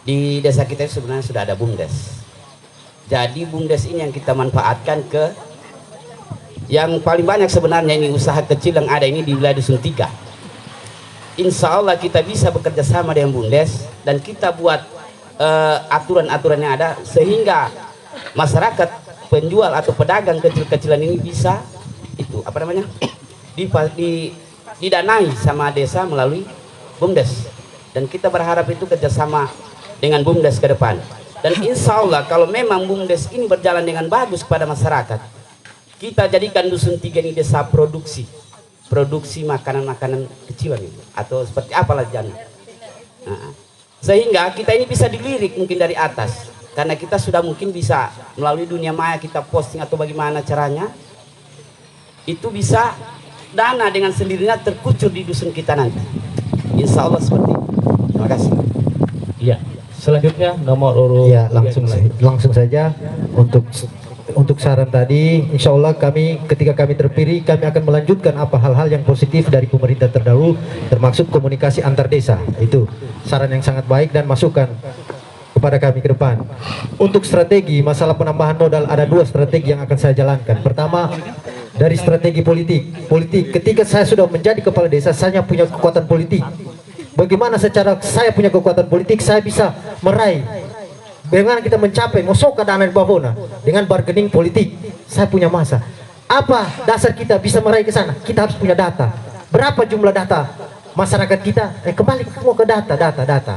di desa kita sebenarnya sudah ada BUMDes. Jadi BUMDes ini yang kita manfaatkan ke yang paling banyak sebenarnya ini usaha kecil yang ada ini di wilayah Dusun 3. Insya Allah kita bisa bekerja sama dengan BUMDes dan kita buat aturan-aturan yang ada sehingga masyarakat penjual atau pedagang kecil-kecilan ini bisa itu apa namanya didanai sama desa melalui BUMDes, dan kita berharap itu kerjasama dengan BUMDes ke depan. Dan insya Allah kalau memang BUMDes ini berjalan dengan bagus kepada masyarakat, kita jadikan Dusun 3 ini desa produksi makanan-makanan kecilan itu atau seperti apalah jangan. Nah, sehingga kita ini bisa dilirik mungkin dari atas, karena kita sudah mungkin bisa melalui dunia maya kita posting atau bagaimana caranya itu bisa dana dengan sendirinya terkucur di dusun kita nanti. Insya Allah seperti itu. Terima kasih. Iya. Selanjutnya nomor urut ya, langsung saja untuk saran tadi. Insya Allah ketika kami terpilih, kami akan melanjutkan apa hal-hal yang positif dari pemerintah terdahulu, termasuk komunikasi antar desa. Itu saran yang sangat baik dan masukan kepada kami ke depan. Untuk strategi masalah penambahan modal, ada 2 strategi yang akan saya jalankan. Pertama, dari strategi politik. Ketika saya sudah menjadi kepala desa, saya punya kekuatan politik. Bagaimana secara saya punya kekuatan politik, saya bisa meraih. Bagaimana kita mencapai mosoka dana di Babona dengan bargaining politik. Saya punya masa. Apa dasar kita bisa meraih ke sana? Kita harus punya data. Berapa jumlah data masyarakat kita? Kembali semua ke data.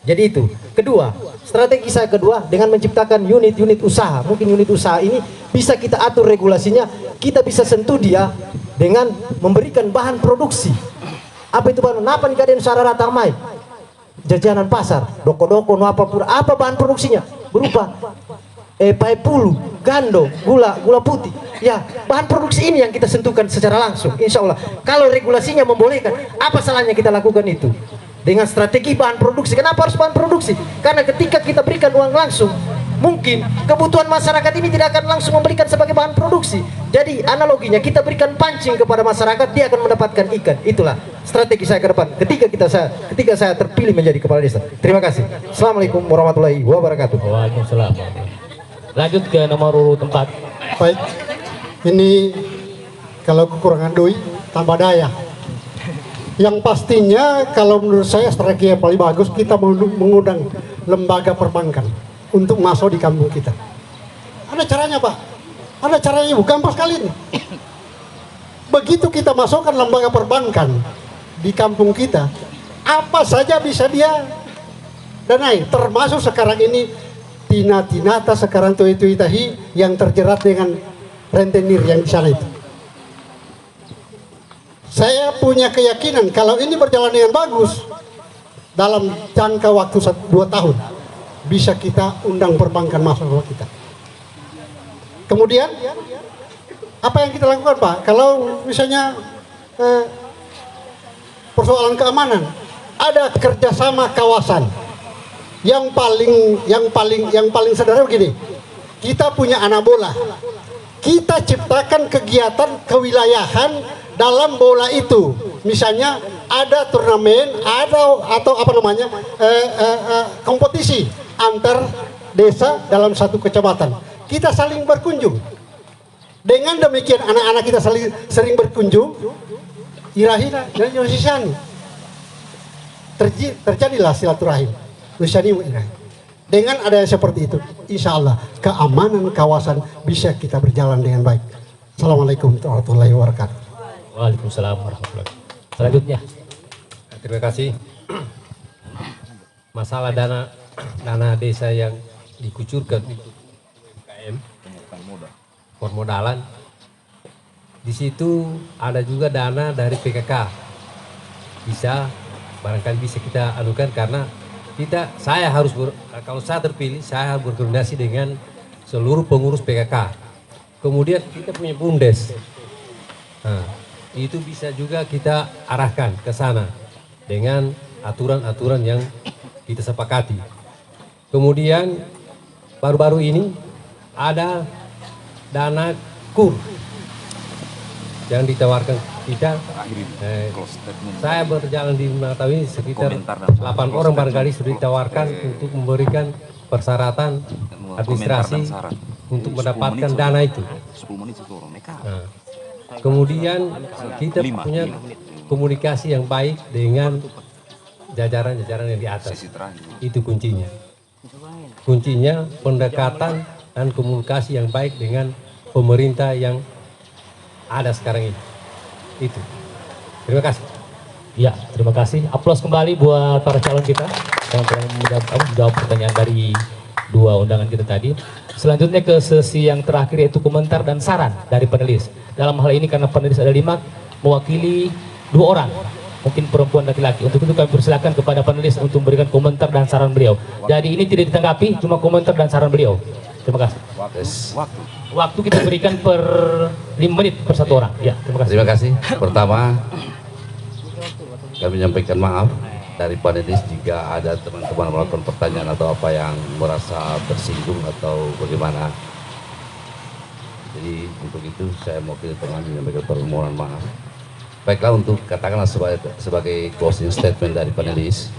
Jadi itu. Kedua, strategi saya kedua dengan menciptakan unit-unit usaha. Mungkin unit usaha ini bisa kita atur regulasinya. Kita bisa sentuh dia dengan memberikan bahan produksi. Apa itu bahan? Napa nih kaden sarara tamai? Jajanan pasar, doko-doko, apa bahan produksinya? Berupa paipulu, gando, gula putih. Ya, bahan produksi ini yang kita sentuhkan secara langsung. Insya Allah, kalau regulasinya membolehkan, apa salahnya kita lakukan itu? Dengan strategi bahan produksi. Kenapa harus bahan produksi? Karena ketika kita berikan uang langsung, mungkin kebutuhan masyarakat ini tidak akan langsung memberikan sebagai bahan produksi. Jadi analoginya kita berikan pancing kepada masyarakat, dia akan mendapatkan ikan. Itulah strategi saya ke depan ketika saya terpilih menjadi kepala desa. Terima kasih. Assalamualaikum warahmatullahi wabarakatuh. Waalaikumsalam. Lanjut ke nomor urut 4. Baik, ini kalau kekurangan doi tambah daya. Yang pastinya kalau menurut saya strategi yang paling bagus, kita mengundang lembaga perbankan untuk masuk di kampung kita. Ada caranya Pak, ada caranya Ibu, gampang sekali nih. Begitu kita masukkan lembaga perbankan di kampung kita, apa saja bisa dia danai, termasuk sekarang ini Tina-tinata sekarang Tuitahi yang terjerat dengan rentenir yang di sana itu. Saya punya keyakinan kalau ini berjalan dengan bagus, dalam jangka waktu 2 tahun bisa kita undang perbankan masuk ke kita. Kemudian apa yang kita lakukan Pak? Kalau misalnya persoalan keamanan, ada kerjasama kawasan. Yang paling sederhana begini, kita punya anak bola, kita ciptakan kegiatan kewilayahan dalam bola itu. Misalnya ada turnamen, atau apa namanya kompetisi antar desa dalam satu kecamatan. Kita saling berkunjung. Dengan demikian anak-anak kita sering berkunjung, irahina dan yosisani. Terjadilah silaturahim. Dengan adanya seperti itu, insya Allah keamanan kawasan bisa kita berjalan dengan baik. Assalamualaikum warahmatullahi wabarakatuh. Waalaikumsalam warahmatullahi wabarakatuh. Selanjutnya. Terima kasih. Masalah dana desa yang dikucurkan untuk UMKM, permodalan, di situ ada juga dana dari PKK. Barangkali bisa kita anukan, karena saya harus kalau saya terpilih, saya harus berkoordinasi dengan seluruh pengurus PKK. Kemudian kita punya BUMDes. Nah, itu bisa juga kita arahkan ke sana dengan aturan-aturan yang kita sepakati. Kemudian baru-baru ini ada dana KUR. yang ditawarkan kita. Terakhir ini, close statement. Saya berjalan di Matawi ini sekitar Komentar dan 8 orang barangkali sudah ditawarkan untuk memberikan persyaratan administrasi komentar dan saran. untuk 10 mendapatkan menit, dana itu. 10 menit satu orang. Nah, kemudian kita punya komunikasi yang baik dengan jajaran-jajaran yang di atas. Sesi terakhir. Itu kuncinya. Kuncinya pendekatan dan komunikasi yang baik dengan pemerintah yang ada sekarang ini. Itu. Terima kasih. Ya, terima kasih. Aplaus kembali buat para calon kita yang telah menjawab pertanyaan dari dua undangan kita tadi. Selanjutnya ke sesi yang terakhir, yaitu komentar dan saran dari panelis. Dalam hal ini karena panelis ada 5, mewakili 2 orang, mungkin perempuan dan laki-laki. Untuk itu kami persilakan kepada panelis untuk memberikan komentar dan saran beliau. Jadi ini tidak ditanggapi, cuma komentar dan saran beliau. Terima kasih. Waktu kita berikan per 5 menit per 1 orang. Ya, terima kasih. Terima kasih. Pertama, kami menyampaikan maaf dari panelis jika ada teman-teman melakukan pertanyaan atau apa yang merasa tersinggung atau bagaimana. Jadi untuk itu saya mewakili teman menyampaikan permohonan maaf. Baiklah, untuk katakanlah sebagai closing statement dari panelis,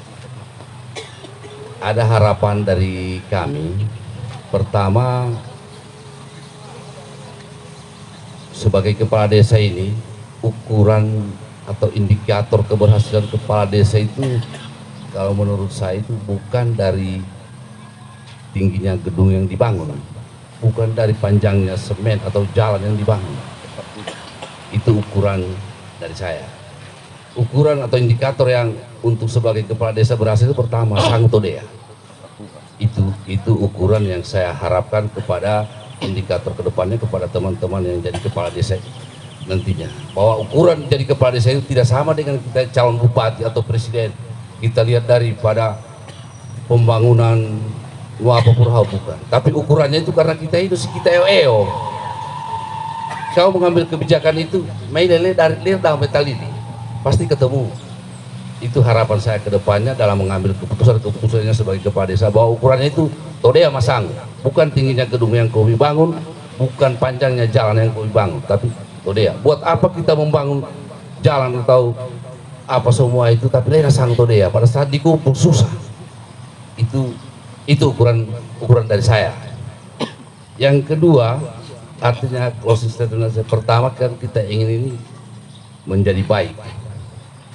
ada harapan dari kami. Pertama, sebagai kepala desa ini, ukuran atau indikator keberhasilan kepala desa itu, kalau menurut saya itu bukan dari tingginya gedung yang dibangun, bukan dari panjangnya semen atau jalan yang dibangun. Itu ukuran dari saya. Ukuran atau indikator yang untuk sebagai kepala desa berhasil itu pertama, sangtodea. Itu ukuran yang saya harapkan kepada indikator kedepannya kepada teman-teman yang jadi kepala desa nantinya, bahwa ukuran jadi kepala desa itu tidak sama dengan kita calon bupati atau presiden. Kita lihat daripada pembangunan Nuapapurhau bukan, tapi ukurannya itu karena kita itu kita eo. Kau mengambil kebijakan itu, main lele dari lele metal ini pasti ketemu. Itu harapan saya ke depannya dalam mengambil keputusannya sebagai kepala desa, bahwa ukurannya itu todea masang, bukan tingginya gedung yang kau bangun, bukan panjangnya jalan yang kau bangun, tapi todea. Buat apa kita membangun jalan atau apa semua itu, tapi lena sang todea pada saat dikumpul susah. Itu ukuran dari saya. Yang kedua, artinya closing statement saya, pertama kan kita ingin ini menjadi baik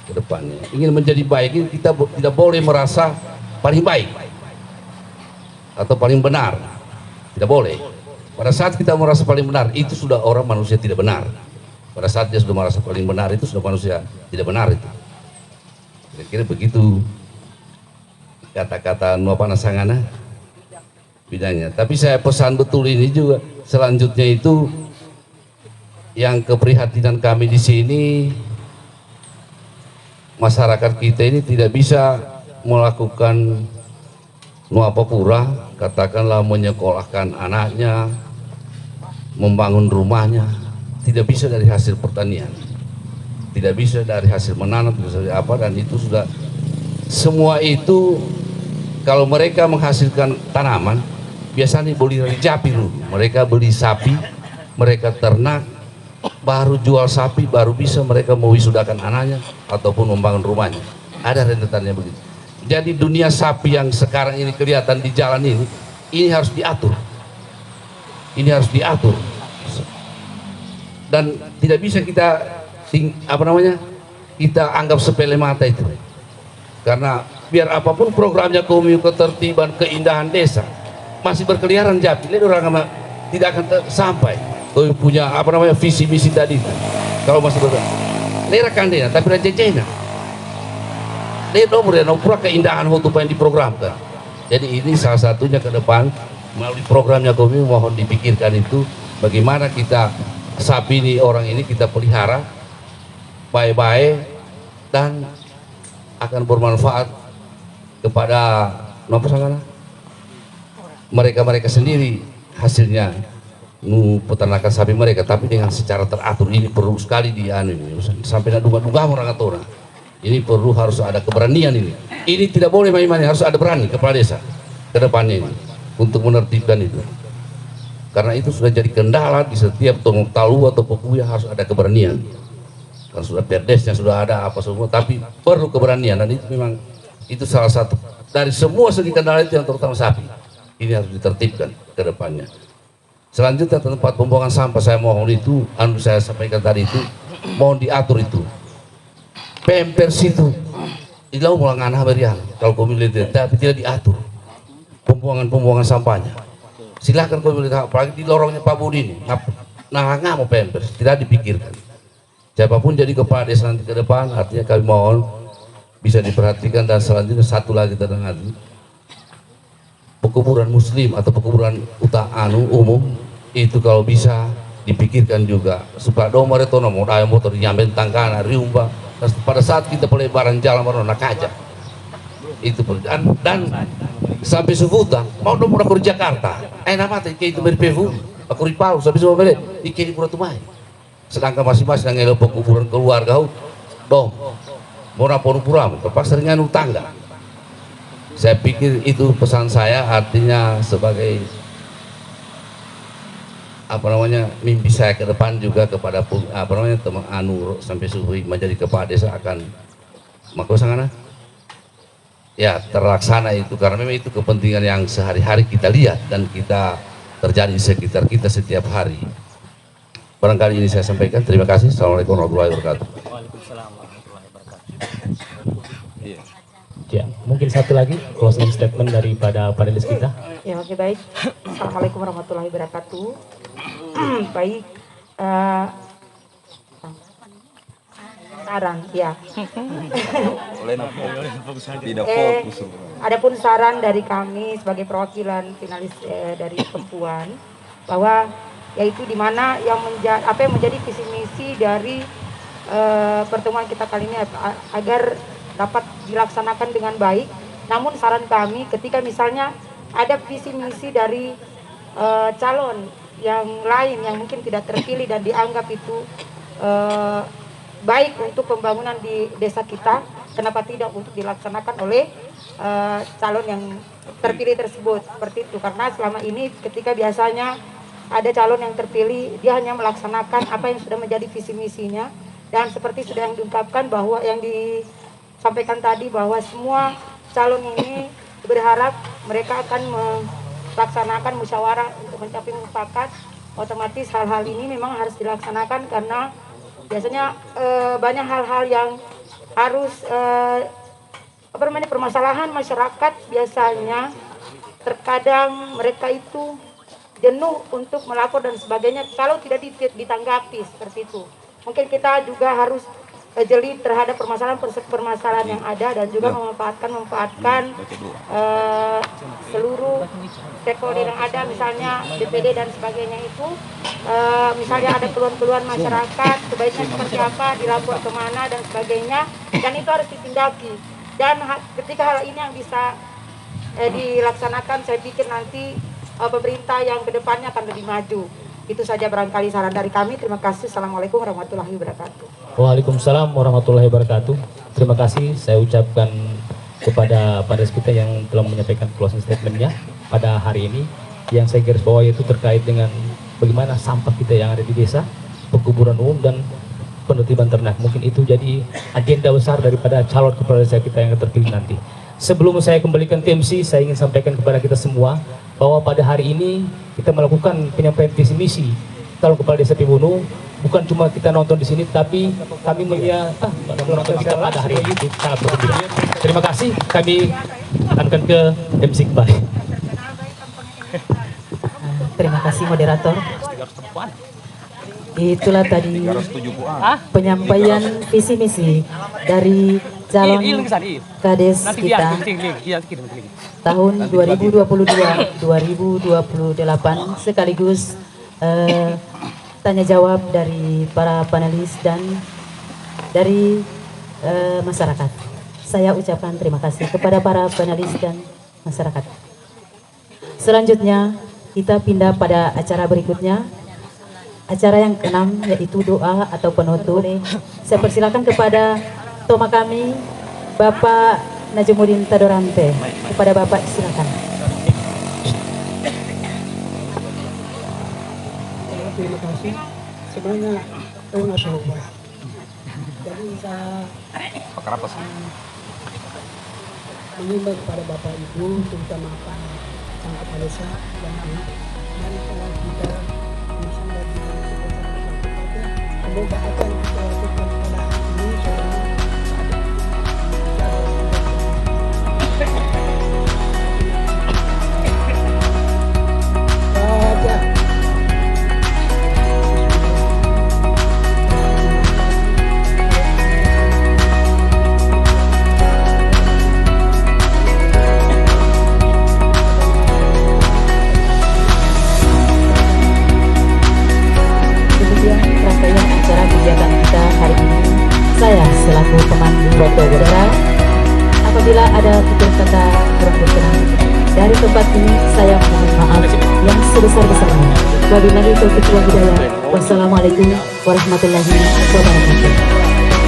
ke depannya. Ingin menjadi baik ini kita tidak boleh merasa paling baik atau paling benar. Tidak boleh. Pada saat kita merasa paling benar, itu sudah orang manusia tidak benar. Pada saat dia sudah merasa paling benar, itu sudah manusia tidak benar itu. Kira-kira begitu kata-kata Nuapana Sangana bidangnya. Tapi saya pesan betul ini juga. Selanjutnya itu yang keprihatinan kami di sini, masyarakat kita ini tidak bisa melakukan Nuapapura, katakanlah menyekolahkan anaknya, membangun rumahnya, tidak bisa dari hasil pertanian, tidak bisa dari hasil menanam, tidak bisa dari apa, dan itu sudah semua itu kalau mereka menghasilkan tanaman biasanya beli dari sapi dulu, mereka beli sapi, mereka ternak, baru jual sapi, baru bisa mereka mewisudakan anaknya ataupun membangun rumahnya. Ada rentetannya begitu. Jadi dunia sapi yang sekarang ini kelihatan di jalan ini harus diatur. Ini harus diatur. Dan tidak bisa kita kita anggap sepele mata itu. Karena biar apapun programnya ketertiban, keindahan desa, masih berkeliaran sapi, lihat orang tidak akan sampai. Kau punya visi misi tadi. Kalau masih lerakan dia, tapi rajajena. Lihat nomor keindahan waktu yang diprogramkan. Jadi ini salah satunya ke depan melalui programnya kami mohon dipikirkan itu bagaimana kita sapi ini orang ini kita pelihara baik-baik dan akan bermanfaat kepada mereka sendiri hasilnya peternakan sapi mereka, tapi dengan secara teratur. Ini perlu sekali sampai duga-duga orang atau orang. Ini harus ada keberanian ini. Ini tidak boleh main-main, harus ada berani kepala desa ke depannya ini untuk menertibkan itu. Karena itu sudah jadi kendala di setiap Tonggok Talu atau Popuya, harus ada keberanian. Kan sudah perdesnya sudah ada apa semua, tapi perlu keberanian, dan itu memang itu salah satu dari semua segi kendala itu yang terutama sapi. Ini harus ditertibkan ke depannya. Selanjutnya tempat pembuangan sampah, saya mohon itu, saya sampaikan tadi itu, mohon diatur itu. Pampers itu, ilau mulang anak berian, kalau komunitas tapi tidak diatur pembuangan sampahnya. Silakan komunitas, apalagi di lorongnya Pak Budi ini, nah nggak mau pampers, tidak dipikirkan. Siapapun jadi kepala desa nanti ke depan, artinya kami mohon bisa diperhatikan. Dan selanjutnya satu lagi tentang pekuburan muslim atau pekuburan umum itu kalau bisa dipikirkan juga supaya domar itu mau daya motor nyamben tangkana riumba, pada saat kita pelebaran jalan warna kaca itu dan sampai Sufuta mau nomor aku di Jakarta nama teh itu berpevu aku di Palu sampai semua beli di Pura Tumai, sedangkan masing-masing yang ngelopok kuburan keluarga dong mau rapor pura terpaksa dengan tangga. Saya pikir itu pesan saya, artinya sebagai mimpi saya ke depan juga kepada teman Anu sampai Suhui menjadi kepala desa akan makosangana ya terlaksana itu, karena memang itu kepentingan yang sehari-hari kita lihat dan kita terjadi di sekitar kita setiap hari. Barangkali ini saya sampaikan. Terima kasih. Assalamualaikum warahmatullahi wabarakatuh. Waalaikumsalam warahmatullahi wabarakatuh. Ya, mungkin satu lagi closing statement daripada panelis kita. Ya, oke, baik. Assalamualaikum warahmatullahi wabarakatuh. Baik, saran ya. Tidak fokus. Adapun saran dari kami sebagai perwakilan finalis dari perempuan, bahwa yaitu di mana yang menjadi visi misi dari pertemuan kita kali ini agar dapat dilaksanakan dengan baik. Namun saran kami ketika misalnya ada visi misi dari calon yang lain yang mungkin tidak terpilih dan dianggap itu baik untuk pembangunan di desa kita, kenapa tidak untuk dilaksanakan oleh calon yang terpilih tersebut, seperti itu. Karena selama ini ketika biasanya ada calon yang terpilih, dia hanya melaksanakan apa yang sudah menjadi visi misinya, dan seperti sudah yang diungkapkan bahwa yang disampaikan tadi bahwa semua calon ini berharap mereka akan melaksanakan musyawarah untuk mencapai mufakat. Otomatis hal-hal ini memang harus dilaksanakan karena biasanya banyak hal-hal yang harus permasalahan masyarakat biasanya terkadang mereka itu jenuh untuk melapor dan sebagainya kalau tidak ditanggapi seperti itu. Mungkin kita juga harus jeli terhadap permasalahan yang ada dan juga memanfaatkan seluruh stakeholder yang ada, misalnya DPD dan sebagainya itu, misalnya ada keluhan-keluhan masyarakat sebaiknya seperti apa, dilapor kemana dan sebagainya, dan itu harus ditindaki. Dan ketika hal ini yang bisa dilaksanakan, saya pikir nanti pemerintah yang kedepannya akan lebih maju. Itu saja barangkali saran dari kami. Terima kasih. Assalamualaikum warahmatullahi wabarakatuh. Waalaikumsalam warahmatullahi wabarakatuh. Terima kasih saya ucapkan kepada panelis kita yang telah menyampaikan closing statementnya pada hari ini. Yang saya garis bawahi itu terkait dengan bagaimana sampah kita yang ada di desa, pekuburan umum dan penertiban ternak. Mungkin itu jadi agenda besar daripada calon kepala desa kita yang terpilih nanti. Sebelum saya kembalikan ke MC, saya ingin sampaikan kepada kita semua bahwa pada hari ini kita melakukan penyampaian visi misi calon kepala desa Pibunu. Bukan cuma kita nonton di sini, tapi kami menonton kita pada hari ini sangat bergembira. Terima kasih. Kami akan ke MC kembali. Terima kasih moderator. Itulah tadi penyampaian visi misi dari calon kades kita tahun 2022-2028 sekaligus tanya jawab dari para panelis dan dari masyarakat. Saya ucapkan terima kasih kepada para panelis dan masyarakat. Selanjutnya kita pindah pada acara berikutnya. Acara yang keenam yaitu doa atau penutup. Saya persilakan kepada Toma kami Bapak Najumuddin Tadorante. Kepada Bapak silakan. terima kasih. Sebenarnya una soba. Jadi saya mengimbau kepada Bapak Ibu, terutama Pak Sang Kepala Desa dan anak, mari kita bisa bagi semoga apa yang kita lakukan pada hari ini selama selaku pemandu foto saudara, apabila ada tutur kata kurang berkenan dari tempat ini, saya mohon maaf yang sebesar-besarnya. Wabillahi taufiq wal hidayah. Wassalamualaikum warahmatullahi wabarakatuh.